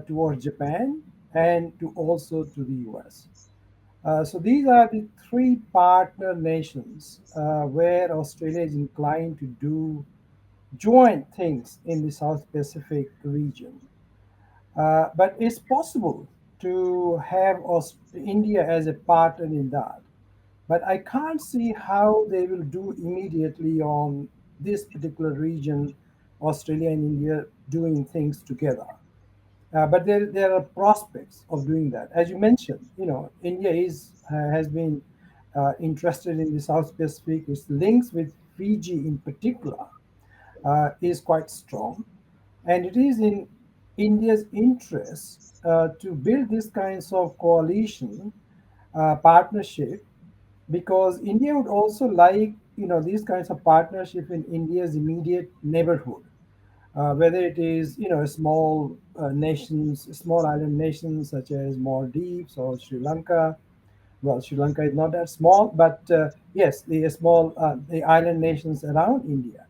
towards Japan, and to also to the US. So these are the three partner nations where Australia is inclined to do joint things in the South Pacific region. But it's possible to have India as a partner in that. But I can't see how they will do immediately on this particular region, Australia and India doing things together. But there are prospects of doing that. As you mentioned, India has been interested in the South Pacific. Its links with Fiji in particular is quite strong. And it is in India's interest to build this kinds of coalition partnership, because India would also like these kinds of partnership in India's immediate neighborhood, whether it is small island nations such as Maldives or Sri Lanka. Well, Sri Lanka is not that small, but yes, the island nations around India.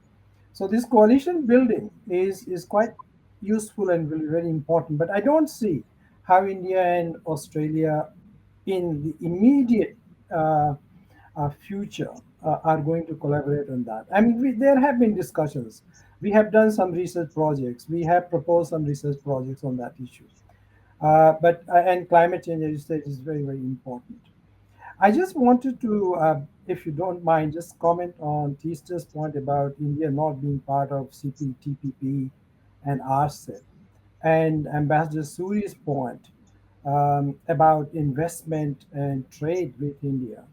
So this coalition building is quite useful and will be very important. But I don't see how India and Australia in the immediate future are going to collaborate on that. I mean, there have been discussions. We have done some research projects. We have proposed some research projects on that issue. But and climate change, as you said, is very, very important. I just wanted to, if you don't mind, just comment on Teaster's point about India not being part of CPTPP and RCEP, and Ambassador Suri's point about investment and trade with India.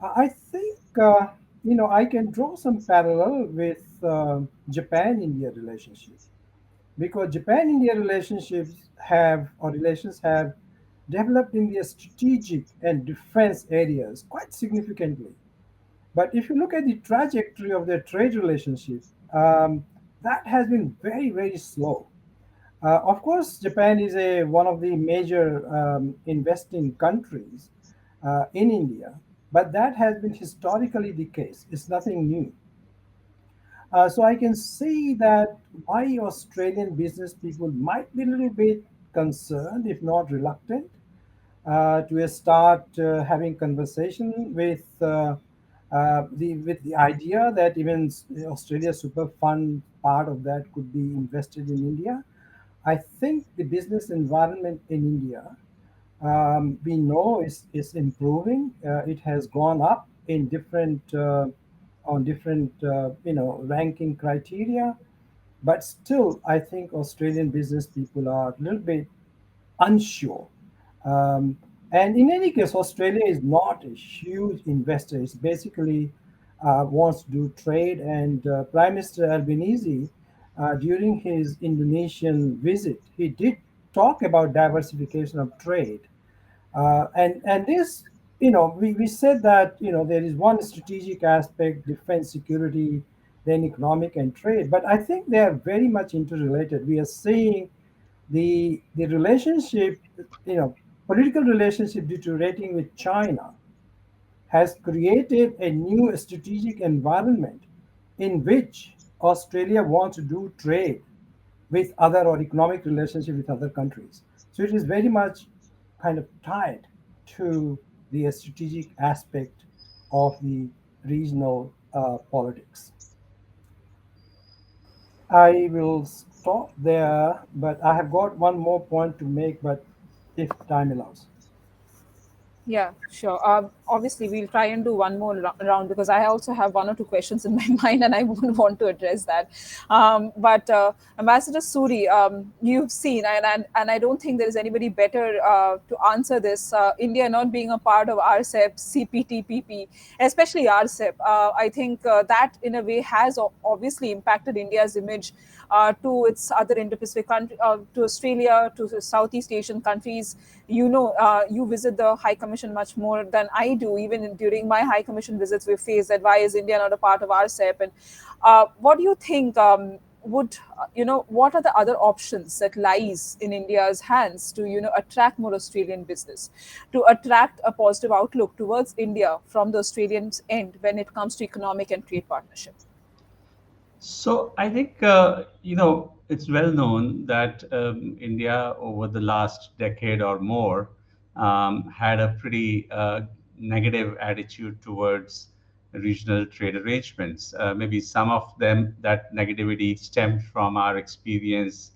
I think I can draw some parallel with Japan-India relationship, because Japan-India relationships have or relations have developed in their strategic and defense areas quite significantly. But if you look at the trajectory of their trade relationship, that has been very, very slow. Of course, Japan is one of the major investing countries in India, but that has been historically the case. It's nothing new. So I can see that why Australian business people might be a little bit concerned, if not reluctant, to start having conversation with the idea that even Australia Super Fund part of that could be invested in India. I think the business environment in India, we know is improving. It has gone up in different on different ranking criteria, but still, I think Australian business people are a little bit unsure. Um, and in any case, Australia is not a huge investor. It's basically wants to do trade. And Prime Minister Albanese, during his Indonesian visit, he did talk about diversification of trade. And this, we said that there is one strategic aspect, defense, security, then economic and trade. But I think they are very much interrelated. We are seeing the relationship, political relationship deteriorating with China has created a new strategic environment in which Australia wants to do trade with other or economic relationship with other countries. So it is very much kind of tied to the strategic aspect of the regional politics. I will stop there, but I have got one more point to make, but if time allows. Yeah, sure. Obviously, we'll try and do one more round because I also have one or two questions in my mind and I would want to address that. But Ambassador Suri, you've seen, and I don't think there is anybody better to answer this. India not being a part of RCEP, CPTPP, especially RCEP, I think that in a way has obviously impacted India's image to its other Indo-Pacific country, to Australia, to the Southeast Asian countries. You visit the High Commission much more than I do. Even during my High Commission visits, we face that why is India not a part of RCEP? And what do you think? What are the other options that lies in India's hands to attract more Australian business, to attract a positive outlook towards India from the Australians' end when it comes to economic and trade partnership? So I think it's well known that India over the last decade or more had a pretty negative attitude towards regional trade arrangements. Maybe some of them, that negativity stemmed from our experience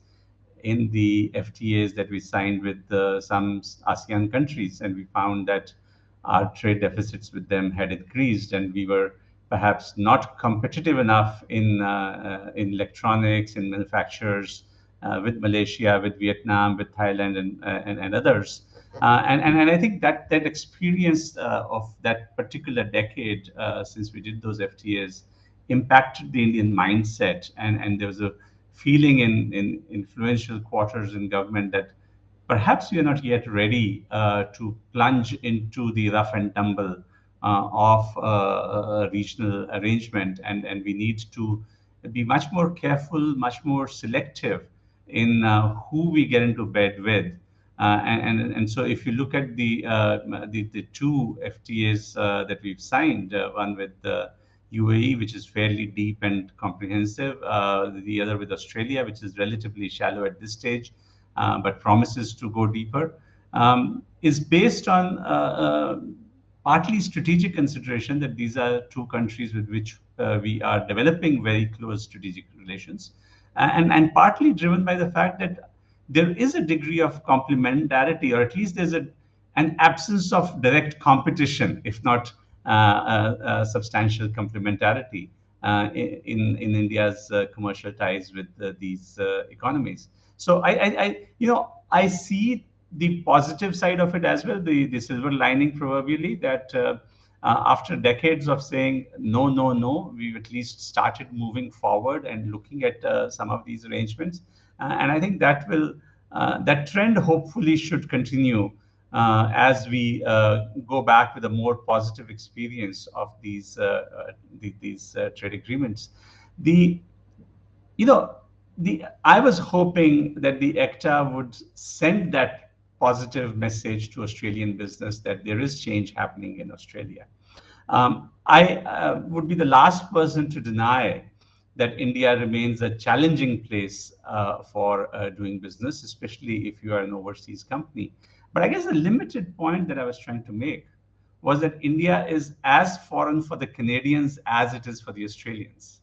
in the FTAs that we signed with some ASEAN countries, and we found that our trade deficits with them had increased, and we were perhaps not competitive enough in electronics and manufacturers with Malaysia, with Vietnam, with Thailand, and others. And I think that experience of that particular decade since we did those FTAs impacted the Indian mindset, and there was a feeling in influential quarters in government that perhaps we are not yet ready to plunge into the rough and tumble of a regional arrangement, and we need to be much more careful, much more selective in who we get into bed with. And so if you look at the two FTAs that we've signed, one with the UAE, which is fairly deep and comprehensive, the other with Australia, which is relatively shallow at this stage, but promises to go deeper, is based on partly strategic consideration that these are two countries with which we are developing very close strategic relations, and partly driven by the fact that there is a degree of complementarity, or at least there's an absence of direct competition, if not substantial complementarity in India's commercial ties with these economies. So I see the positive side of it as well, the silver lining proverbially, that after decades of saying no, no, no, we've at least started moving forward and looking at some of these arrangements. And I think that trend hopefully should continue as we go back with a more positive experience of these trade agreements. The you know I was hoping that the ECTA would send that positive message to Australian business that there is change happening in Australia. I would be the last person to deny that India remains a challenging place for doing business, especially if you are an overseas company. But I guess the limited point that I was trying to make was that India is as foreign for the Canadians as it is for the Australians.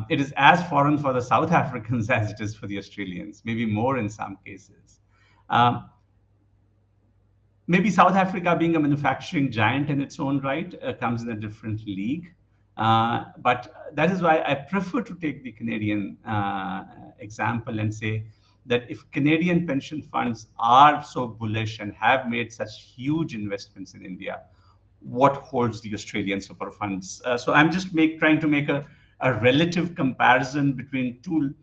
It is as foreign for the South Africans as it is for the Australians, maybe more in some cases. Maybe South Africa, being a manufacturing giant in its own right, comes in a different league. But that is why I prefer to take the Canadian example and say that if Canadian pension funds are so bullish and have made such huge investments in India, what holds the Australian super funds? So I'm just trying to make a relative comparison between two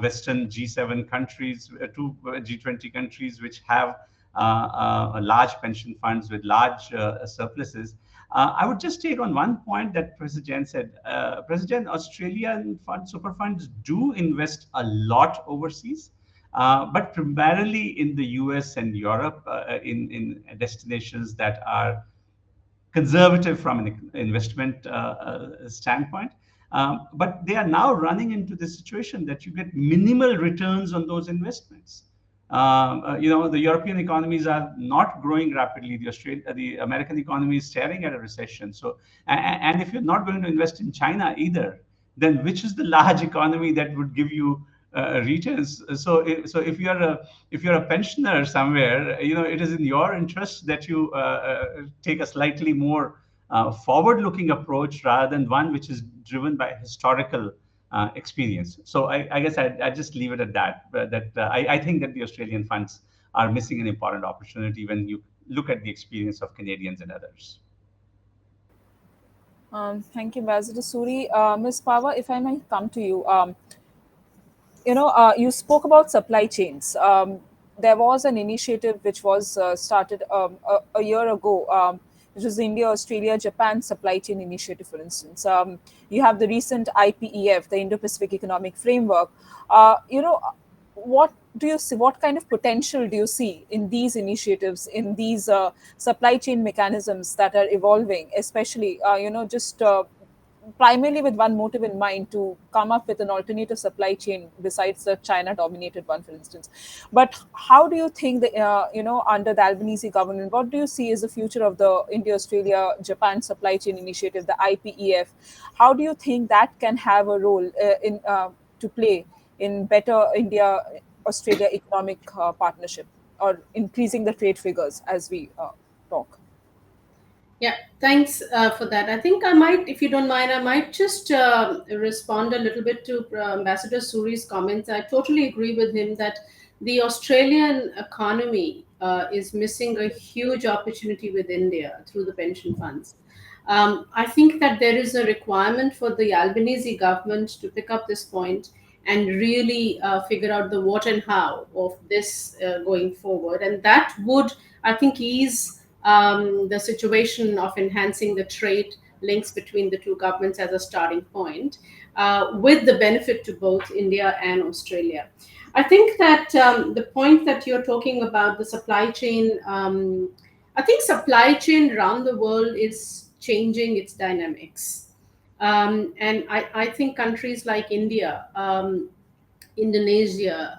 Western G7 countries, two G20 countries, which have large pension funds with large surpluses. I would just state on one point that President said. President, Australian super funds do invest a lot overseas, but primarily in the US and Europe, in destinations that are conservative from an investment standpoint. But they are now running into this situation that you get minimal returns on those investments. The European economies are not growing rapidly. The American economy is staring at a recession. So, and if you're not going to invest in China either, then which is the large economy that would give you returns? So if you're a pensioner somewhere, it is in your interest that you take a slightly more forward-looking approach rather than one which is driven by historical experience. So I guess I just leave it at that. I think that the Australian funds are missing an important opportunity when you look at the experience of Canadians and others. Thank you, Ambassador Suri. Ms. Pava, if I might come to you, you spoke about supply chains. There was an initiative which was started a year ago, which was the India, Australia, Japan supply chain initiative, for instance. You have the recent IPEF, the Indo-Pacific Economic Framework. What do you see? What kind of potential do you see in these initiatives, in these supply chain mechanisms that are evolving, especially, primarily with one motive in mind, to come up with an alternative supply chain besides the China dominated one, for instance? But how do you think that, under the Albanese government, what do you see as the future of the India, Australia, Japan supply chain initiative, the IPEF? How do you think that can have a role to play in better India, Australia economic partnership, or increasing the trade figures as we talk? Yeah, thanks for that. I think I might, if you don't mind, I might just respond a little bit to Ambassador Suri's comments. I totally agree with him that the Australian economy is missing a huge opportunity with India through the pension funds. I think that there is a requirement for the Albanese government to pick up this point and really figure out the what and how of this going forward. And that would, I think, ease the situation of enhancing the trade links between the two governments as a starting point, with the benefit to both India and Australia. I think that the point that you're talking about, the supply chain, I think supply chain around the world is changing its dynamics. And I think countries like India, Indonesia,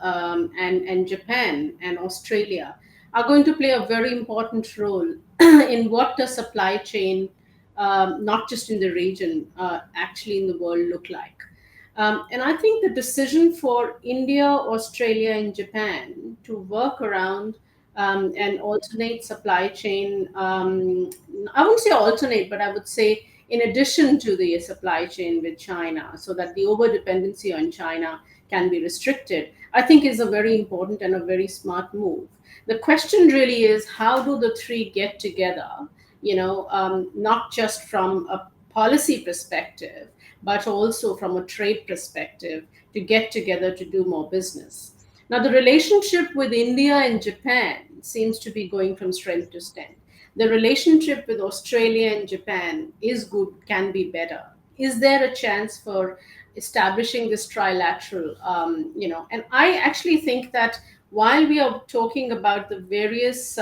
and Japan and Australia are going to play a very important role in what the supply chain, not just in the region, actually in the world look like. And I think the decision for India, Australia, and Japan to work around and alternate supply chain. I wouldn't say alternate, but I would say in addition to the supply chain with China, so that the over dependency on China can be restricted, I think is a very important and a very smart move. The question really is, how do the three get together, not just from a policy perspective, but also from a trade perspective, to get together to do more business. Now, the relationship with India and Japan seems to be going from strength to strength. The relationship with Australia and Japan is good, can be better. Is there a chance for establishing this trilateral? And I actually think that while we are talking about the various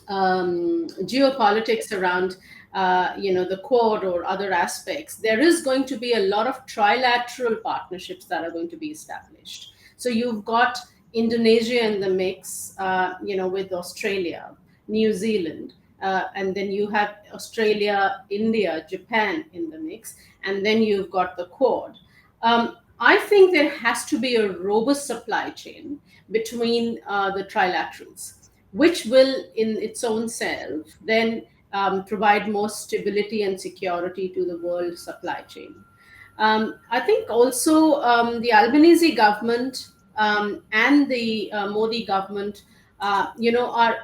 geopolitics around the Quad or other aspects, there is going to be a lot of trilateral partnerships that are going to be established. So you've got Indonesia in the mix, with Australia, New Zealand, and then you have Australia, India, Japan in the mix, and then you've got the Quad. I think there has to be a robust supply chain between the trilaterals, which will, in its own self, then provide more stability and security to the world supply chain. I think also the Albanese government and the Modi government, are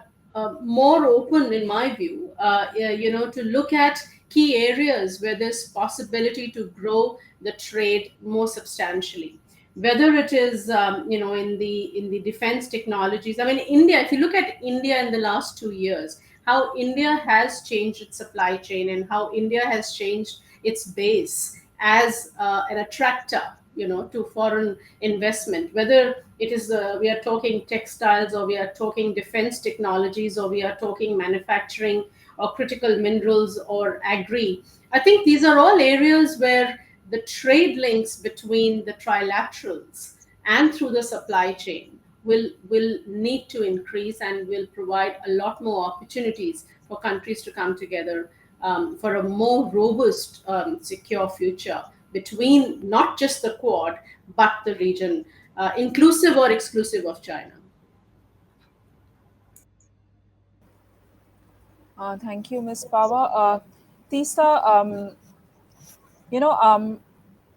more open, in my view, to look at key areas where there's possibility to grow the trade more substantially. Whether it is, in the defense technologies. I mean, India. If you look at India in the last 2 years, how India has changed its supply chain and how India has changed its base as an attractor, to foreign investment. Whether it is we are talking textiles, or we are talking defense technologies, or we are talking manufacturing or critical minerals or agri. I think these are all areas where the trade links between the trilaterals and through the supply chain will need to increase and will provide a lot more opportunities for countries to come together for a more robust, secure future between not just the Quad, but the region, inclusive or exclusive of China. Thank you, Ms. Pawa. Tisa, you know,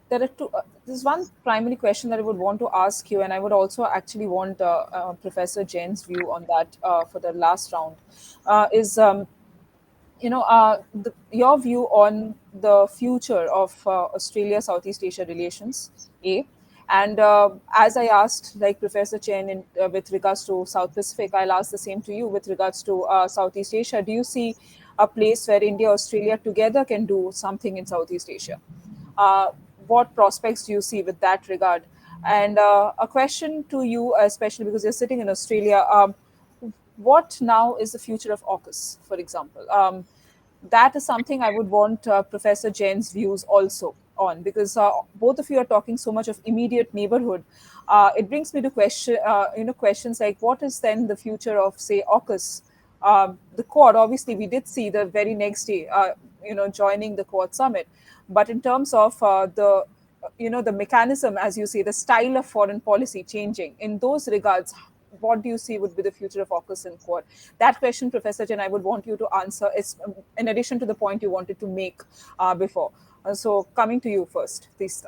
there are two. There's one primary question that I would want to ask you, and I would also actually want Professor Jain's view on that for the last round. Is your view on the future of Australia-Southeast Asia relations, A. And as I asked, like Professor Chen, with regards to South Pacific, I'll ask the same to you with regards to Southeast Asia. Do you see a place where India, Australia together can do something in Southeast Asia? Uh, what prospects do you see with that regard? And a question to you, especially because you're sitting in Australia. What now is the future of AUKUS, for example? That is something I would want Professor Jain's views also on, because both of you are talking so much of immediate neighborhood. It brings me to questions like, what is then the future of, say, AUKUS? The Quad, obviously, we did see the very next day, joining the Quad summit. But in terms of the mechanism, as you say, the style of foreign policy changing in those regards, what do you see would be the future of AUKUS and Quad? That question, Professor Chen, I would want you to answer, is in addition to the point you wanted to make before. So coming to you first, please.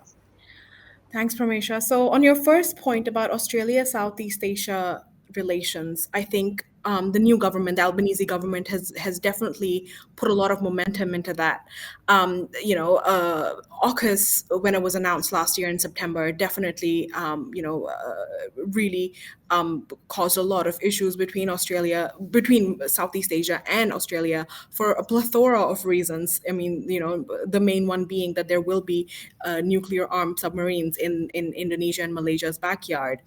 Thanks, Pramesha. So, on your first point about Australia Southeast Asia relations, I think the new government, the Albanese government, has definitely put a lot of momentum into that. AUKUS, when it was announced last year in September, definitely, really caused a lot of issues between Southeast Asia and Australia for a plethora of reasons. I mean, the main one being that there will be nuclear armed submarines in Indonesia and Malaysia's backyard.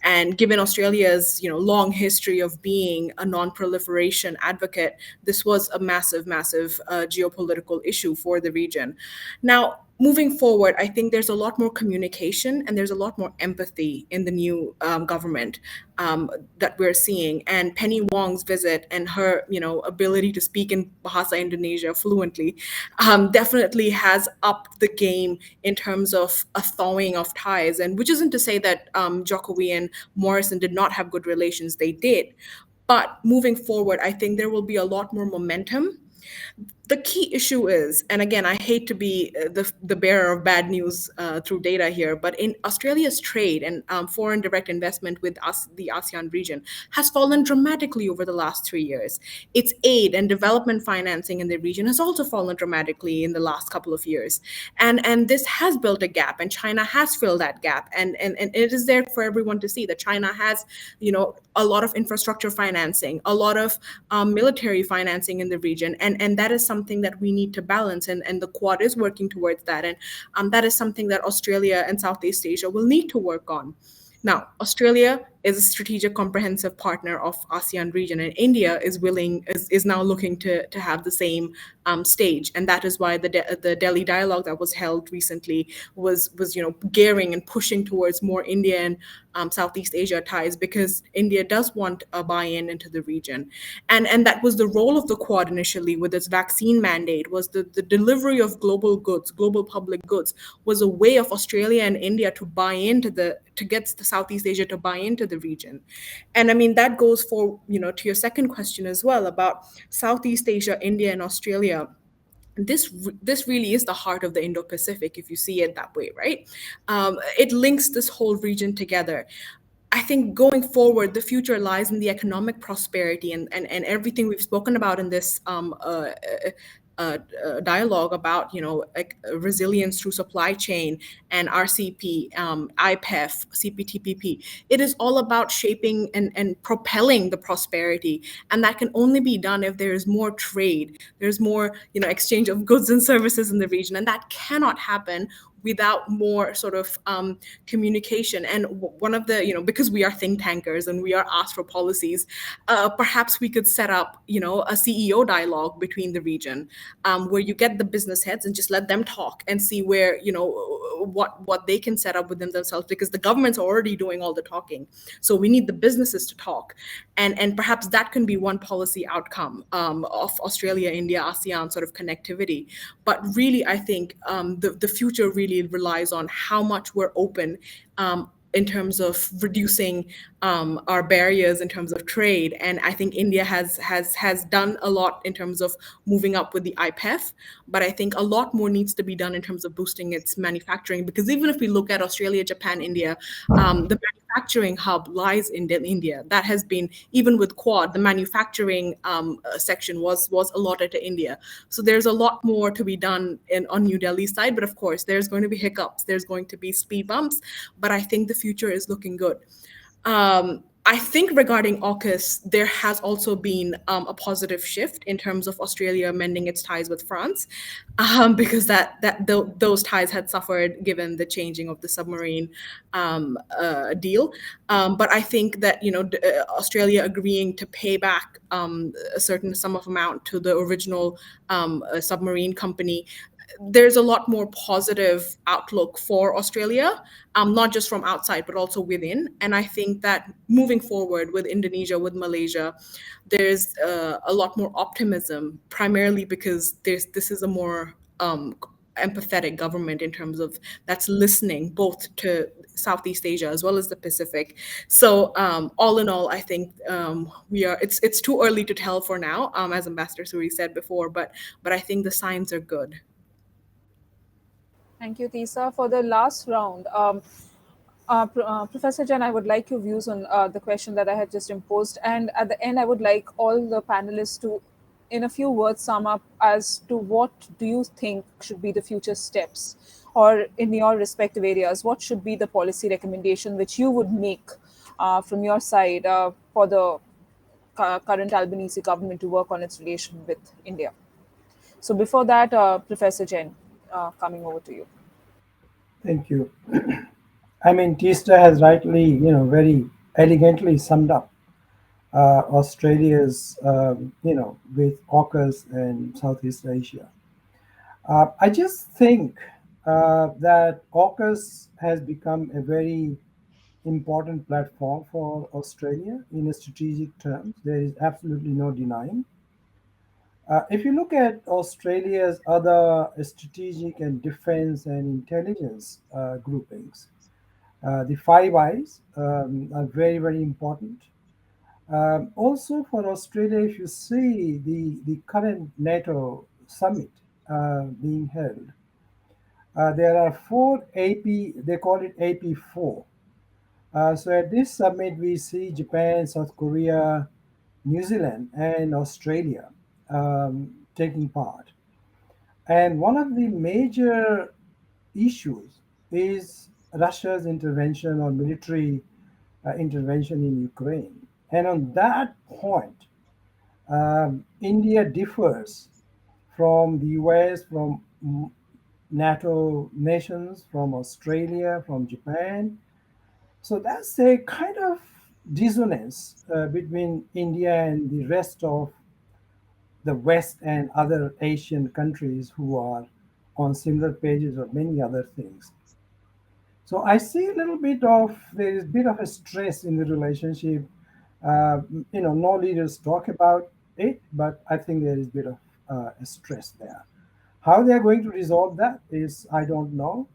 And given Australia's, long history of being a non-proliferation advocate, this was a massive, massive geopolitical issue for the region. Now, moving forward, I think there's a lot more communication and there's a lot more empathy in the new government that we're seeing. And Penny Wong's visit and her, ability to speak in Bahasa Indonesia fluently definitely has upped the game in terms of a thawing of ties. And which isn't to say that Jokowi and Morrison did not have good relations; they did. But moving forward, I think there will be a lot more momentum. The key issue is, and again, I hate to be the bearer of bad news through data here, but in Australia's trade and foreign direct investment with us, the ASEAN region, has fallen dramatically over the last 3 years. Its aid and development financing in the region has also fallen dramatically in the last couple of years, and this has built a gap, and China has filled that gap, and it is there for everyone to see that China has, a lot of infrastructure financing, a lot of military financing in the region, and that is something that we need to balance, and the Quad is working towards that, and that is something that Australia and Southeast Asia will need to work on. Now, Australia is a strategic comprehensive partner of ASEAN region, and India is now looking to have the same stage, and that is why the Delhi dialogue that was held recently was gearing and pushing towards more Indian Southeast Asia ties, because India does want a buy-in into the region, and that was the role of the Quad initially with its vaccine mandate, was the delivery of global goods, global public goods, was a way of Australia and India to buy into to get the Southeast Asia to buy into the region. And I mean, that goes for, to your second question as well about Southeast Asia, India, and Australia. This really is the heart of the Indo-Pacific, if you see it that way, right? It links this whole region together. I think going forward, the future lies in the economic prosperity and everything we've spoken about in this dialogue about, like resilience through supply chain and RCP, IPEF, CPTPP. It is all about shaping and propelling the prosperity, and that can only be done if there is more trade, there's more, exchange of goods and services in the region, and that cannot happen without more sort of communication. And one of the, because we are think tankers and we are asked for policies, perhaps we could set up, a CEO dialogue between the region, where you get the business heads and just let them talk and see where, what they can set up within themselves, because the government's already doing all the talking. So we need the businesses to talk. And perhaps that can be one policy outcome of Australia, India, ASEAN sort of connectivity. But really, I think the future really relies on how much we're open in terms of reducing our barriers in terms of trade. And I think India has done a lot in terms of moving up with the IPEF, but I think a lot more needs to be done in terms of boosting its manufacturing. Because even if we look at Australia, Japan, India, the manufacturing hub lies in India. That has been, even with Quad, the manufacturing section was allotted to India. So there's a lot more to be done on New Delhi's side. But of course, there's going to be hiccups, there's going to be speed bumps, but I think the future is looking good. I think regarding AUKUS, there has also been a positive shift in terms of Australia mending its ties with France, because those ties had suffered given the changing of the submarine deal. But I think that Australia agreeing to pay back a certain sum of amount to the original submarine company, there's a lot more positive outlook for Australia, not just from outside, but also within. And I think that moving forward with Indonesia, with Malaysia, there's a lot more optimism, primarily because this is a more empathetic government in terms of that's listening both to Southeast Asia as well as the Pacific. So all in all, I think it's too early to tell for now, as Ambassador Suri said before, but I think the signs are good. Thank you, Tisa. For the last round, Professor Jan, I would like your views on the question that I had just imposed. And at the end, I would like all the panelists to, in a few words, sum up as to what do you think should be the future steps, or in your respective areas, what should be the policy recommendation which you would make from your side for the current Albanese government to work on its relation with India. So before that, Professor Jain, coming over to you. Thank you. I mean, Tista has rightly, very elegantly summed up Australia's, with AUKUS and Southeast Asia. I just think that AUKUS has become a very important platform for Australia in a strategic terms. There is absolutely no denying. If you look at Australia's other strategic and defense and intelligence groupings, the Five Eyes are very, very important. Also for Australia, if you see the current NATO summit being held, there are four AP, they call it AP4. So at this summit, we see Japan, South Korea, New Zealand, and Australia taking part. And one of the major issues is Russia's intervention or military intervention in Ukraine. And on that point, India differs from the US, from NATO nations, from Australia, from Japan. So that's a kind of dissonance between India and the rest of the West and other Asian countries who are on similar pages of many other things. So I see a little bit of there is a bit of a stress in the relationship. No leaders talk about it, but I think there is a bit of a stress there. How they are going to resolve that is I don't know.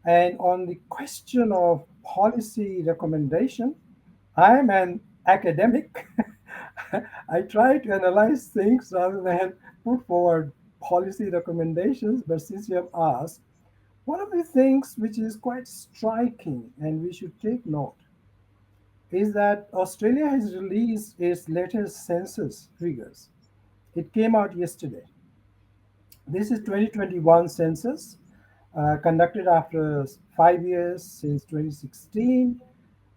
And on the question of policy recommendation, I am an academic. I try to analyze things rather than put forward policy recommendations. But since you have asked, one of the things which is quite striking and we should take note is that Australia has released its latest census figures. It came out yesterday. This is 2021 census conducted after 5 years since 2016.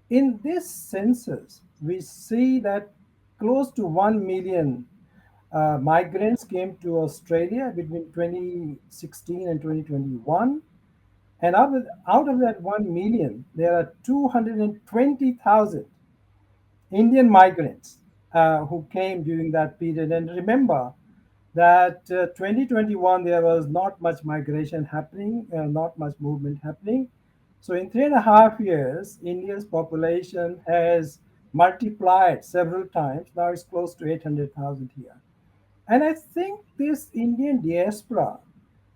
In this census, we see that close to 1 million migrants came to Australia between 2016 and 2021. And out of that 1 million, there are 220,000 Indian migrants who came during that period. And remember that 2021, there was not much migration happening, not much movement happening. So in 3.5 years, India's population has multiplied several times. Now it's close to 800,000 here. And I think this Indian diaspora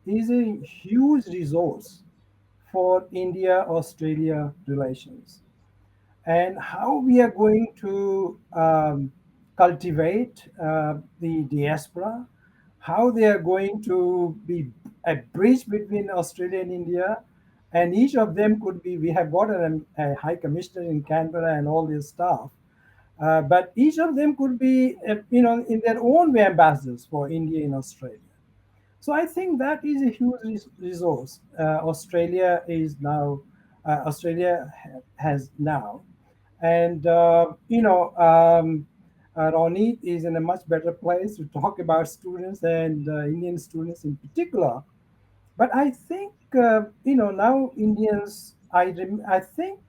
is a huge resource for India-Australia relations. And how we are going to cultivate the diaspora, how they are going to be a bridge between Australia and India, and each of them could be. We have got a high commissioner in Canberra and all this stuff, but each of them could be, in their own way ambassadors for India in Australia. So I think that is a huge resource. Australia has now, and Ronit is in a much better place to talk about students and Indian students in particular. But I think now Indians. I think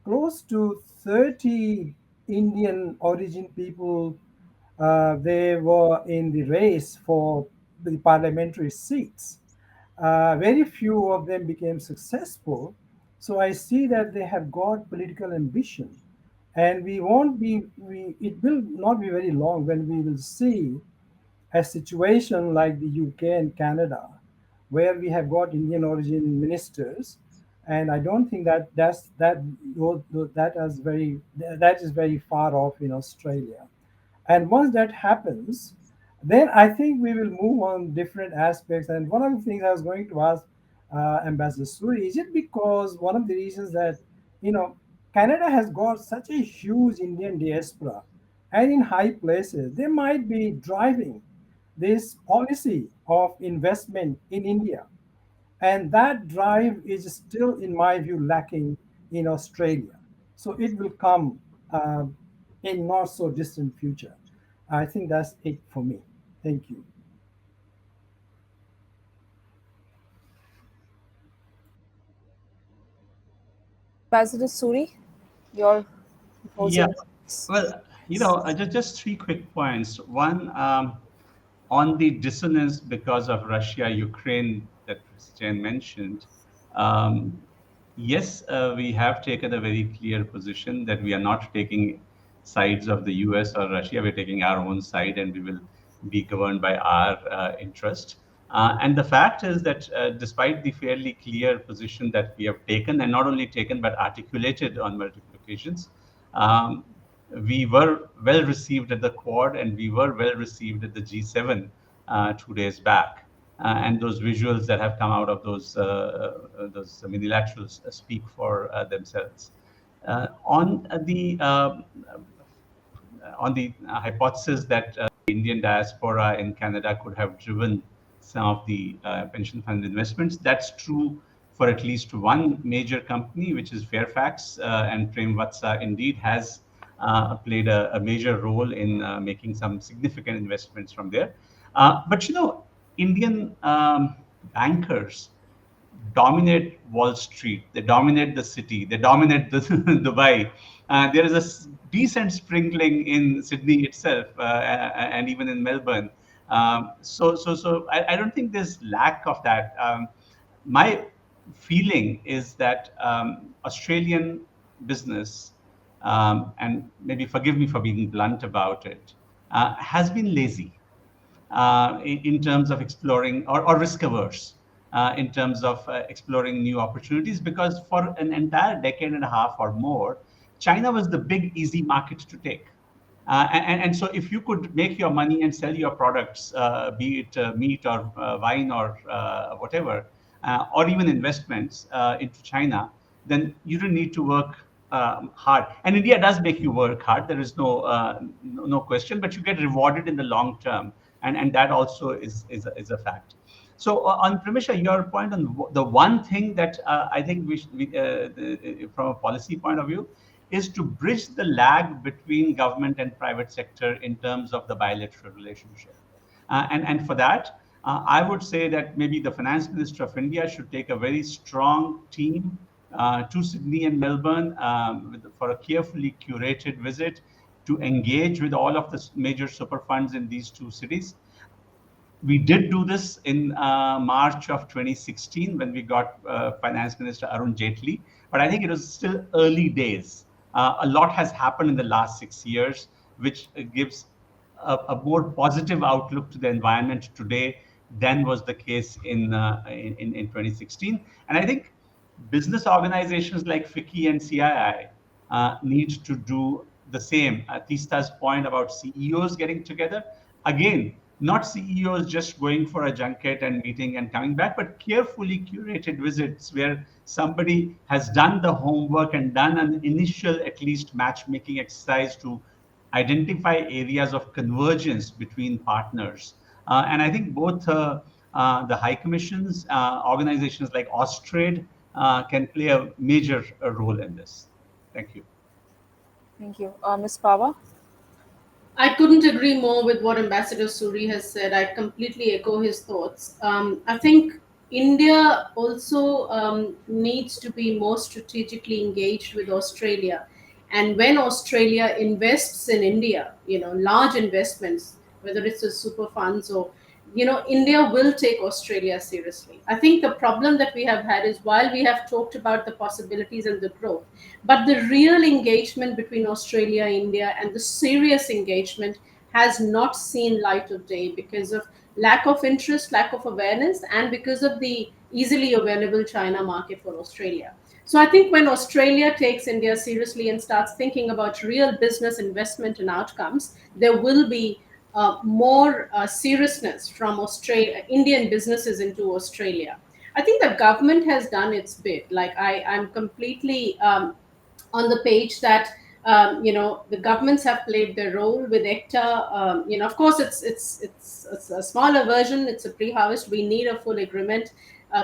close to 30 Indian origin people they were in the race for the parliamentary seats. Very few of them became successful. So I see that they have got political ambition. And it will not be very long when we will see a situation like the UK and Canada, where we have got Indian origin ministers. And I don't think that is very far off in Australia. And once that happens, then I think we will move on different aspects. And one of the things I was going to ask Ambassador Suri, is it because one of the reasons that, you know, Canada has got such a huge Indian diaspora and in high places, they might be driving this policy of investment in India. And that drive is still, in my view, lacking in Australia. So it will come in not so distant future. I think that's it for me. Thank you. Ambassador Suri, your Yeah. closing remarks. Well, just three quick points. One, on the dissonance because of Russia, Ukraine that Christian mentioned. Um, yes, we have taken a very clear position that we are not taking sides of the US or Russia. We're taking our own side and we will be governed by our interest. And the fact is that despite the fairly clear position that we have taken, and not only taken but articulated on multiple occasions, um, we were well received at the Quad, and we were well received at the G7 2 days back. And those visuals that have come out of those unilaterals speak for themselves. On the hypothesis that the Indian diaspora in Canada could have driven some of the pension fund investments, that's true for at least one major company, which is Fairfax, and Prem Vatsa indeed has played a major role in making some significant investments from there. But Indian bankers dominate Wall Street, they dominate the city, they dominate the Dubai. There is a decent sprinkling in Sydney itself, and even in Melbourne. So I don't think there's lack of that. My feeling is that Australian business, and maybe forgive me for being blunt about it, has been lazy in terms of exploring, or risk averse in terms of exploring new opportunities, because for an entire decade and a half or more, China was the big easy market to take. And so if you could make your money and sell your products, be it meat or wine or whatever, or even investments into China, then you don't need to work hard. And India does make you work hard. There is no question, but you get rewarded in the long term, and that also is a fact. So on Pramisha, your point on the one thing that I think from a policy point of view, is to bridge the lag between government and private sector in terms of the bilateral relationship. And for that, I would say that maybe the Finance Minister of India should take a very strong team to Sydney and Melbourne for a carefully curated visit to engage with all of the major super funds in these two cities. We did do this in March of 2016 when we got Finance Minister Arun Jaitley, but I think it was still early days. A lot has happened in the last 6 years, which gives a more positive outlook to the environment today than was the case in 2016. And I think business organizations like FICCI and CII need to do the same. Tista's point about CEOs getting together, again, not CEOs just going for a junket and meeting and coming back, but carefully curated visits where somebody has done the homework and done an initial, at least, matchmaking exercise to identify areas of convergence between partners. And I think both the high commissions, organizations like Austrade, can play a major role in this. Thank you. Thank you. Ms. Pava? I couldn't agree more with what Ambassador Suri has said. I completely echo his thoughts. I think India also needs to be more strategically engaged with Australia. And when Australia invests in India, large investments, whether it's a super funds or India will take Australia seriously. I think the problem that we have had is, while we have talked about the possibilities and the growth, but the real engagement between Australia, India, and the serious engagement has not seen light of day because of lack of interest, lack of awareness, and because of the easily available China market for Australia. So I think when Australia takes India seriously and starts thinking about real business investment and outcomes, there will be more seriousness from Indian businesses into Australia. I think the government has done its bit. Like I'm completely on the page that the governments have played their role with ECTA. Of course, it's a smaller version. It's a pre-harvest. We need a full agreement.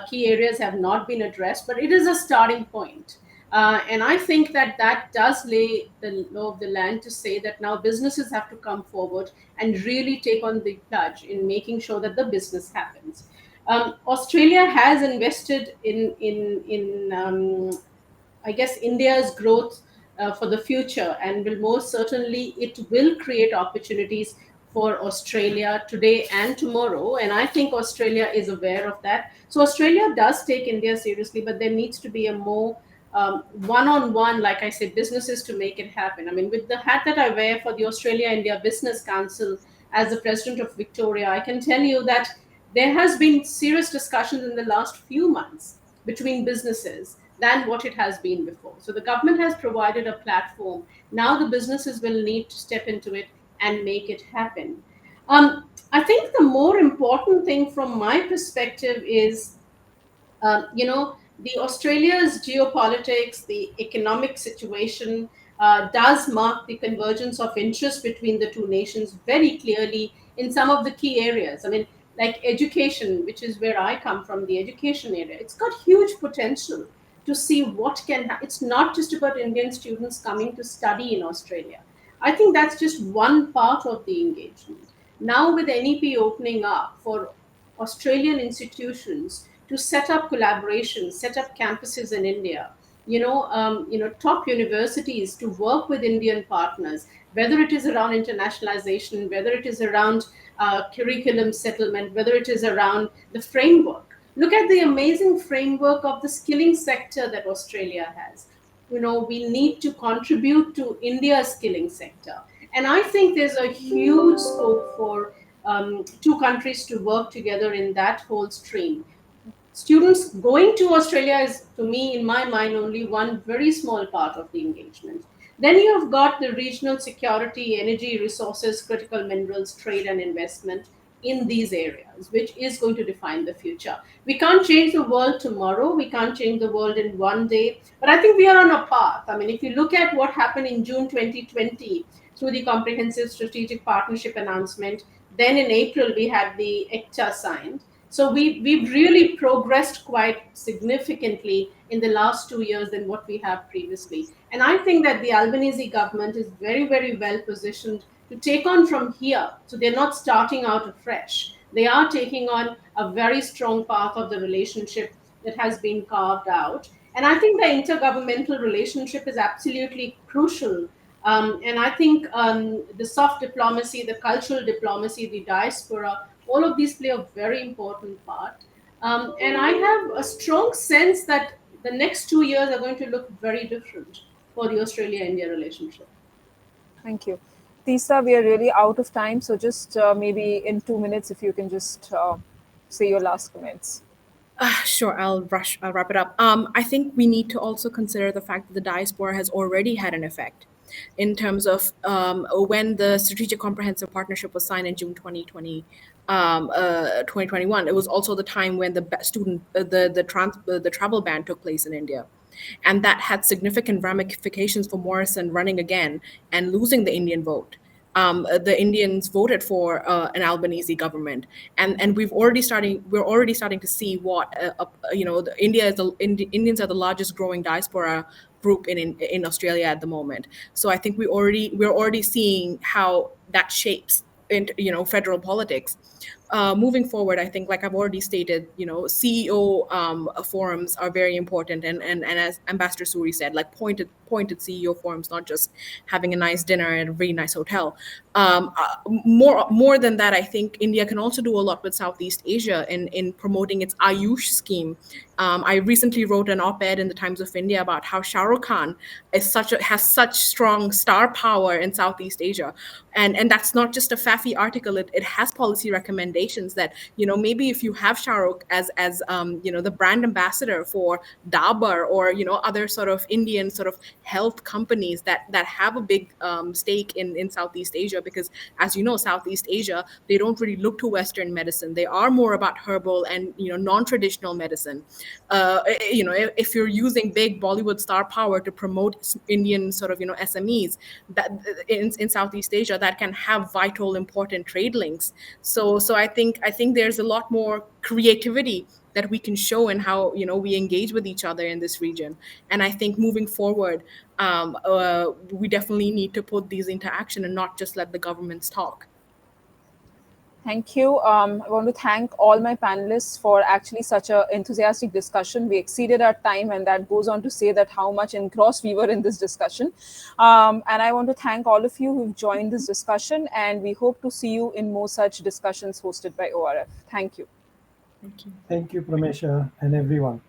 Key areas have not been addressed, but it is a starting point. And I think that does lay the law of the land to say that now businesses have to come forward and really take on the pledge in making sure that the business happens. Australia has invested in I guess, India's growth for the future, and it will create opportunities for Australia today and tomorrow. And I think Australia is aware of that. So Australia does take India seriously, but there needs to be a more one-on-one, like I said, businesses to make it happen. I mean, with the hat that I wear for the Australia-India Business Council as the president of Victoria, I can tell you that there has been serious discussions in the last few months between businesses than what it has been before. So the government has provided a platform. Now the businesses will need to step into it and make it happen. I think the more important thing from my perspective is, the Australia's geopolitics, the economic situation does mark the convergence of interest between the two nations very clearly in some of the key areas. I mean, like education, which is where I come from, the education area, it's got huge potential to see what can happen. It's not just about Indian students coming to study in Australia. I think that's just one part of the engagement. Now, with NEP opening up for Australian institutions to set up collaborations, set up campuses in India, top universities to work with Indian partners, whether it is around internationalization, whether it is around curriculum settlement, whether it is around the framework. Look at the amazing framework of the skilling sector that Australia has. We need to contribute to India's skilling sector. And I think there's a huge scope for two countries to work together in that whole stream. Students going to Australia is, to me, in my mind, only one very small part of the engagement. Then you've got the regional security, energy, resources, critical minerals, trade, and investment in these areas, which is going to define the future. We can't change the world tomorrow. We can't change the world in one day. But I think we are on a path. I mean, if you look at what happened in June 2020 through the Comprehensive Strategic Partnership announcement, then in April we had the ECTA signed. So we've really progressed quite significantly in the last 2 years than what we have previously. And I think that the Albanese government is very, very well positioned to take on from here. So they're not starting out afresh. They are taking on a very strong path of the relationship that has been carved out. And I think the intergovernmental relationship is absolutely crucial. And I think the soft diplomacy, the cultural diplomacy, the diaspora, all of these play a very important part. And I have a strong sense that the next 2 years are going to look very different for the Australia-India relationship. Thank you. Tisa, we are really out of time, so just maybe in 2 minutes, if you can just say your last comments. Sure, I'll wrap it up. I think we need to also consider the fact that the diaspora has already had an effect in terms of when the Strategic Comprehensive Partnership was signed in June 2021. It was also the time when the travel ban took place in India. And that had significant ramifications for Morrison running again and losing the Indian vote. The Indians voted for an Albanese government, and we're already starting to see what Indians are the largest growing diaspora group in Australia at the moment. So I think we're already seeing how that shapes federal politics. Moving forward, I think, like I've already stated, CEO forums are very important, and as Ambassador Suri said, like pointed CEO forums, not just having a nice dinner at a really nice hotel. More than that, I think India can also do a lot with Southeast Asia in promoting its Ayush scheme. I recently wrote an op-ed in the Times of India about how Shah Rukh Khan has such strong star power in Southeast Asia, and that's not just a faffy article. It has policy recommendations that maybe if you have Shah Rukh as the brand ambassador for Dabur or other sort of Indian sort of health companies that have a big stake in Southeast Asia, because as you know, Southeast Asia, they don't really look to Western medicine. They are more about herbal and non-traditional medicine. If you're using big Bollywood star power to promote Indian sort of SMEs that in Southeast Asia, that can have vital, important trade links. So I think there's a lot more creativity that we can show in how we engage with each other in this region. And I think moving forward, we definitely need to put these into action and not just let the governments talk. Thank you. I want to thank all my panelists for actually such an enthusiastic discussion. We exceeded our time, and that goes on to say that how much engrossed we were in this discussion. And I want to thank all of you who've joined this discussion, and we hope to see you in more such discussions hosted by ORF. Thank you. Thank you. Thank you, Pramesha, and everyone.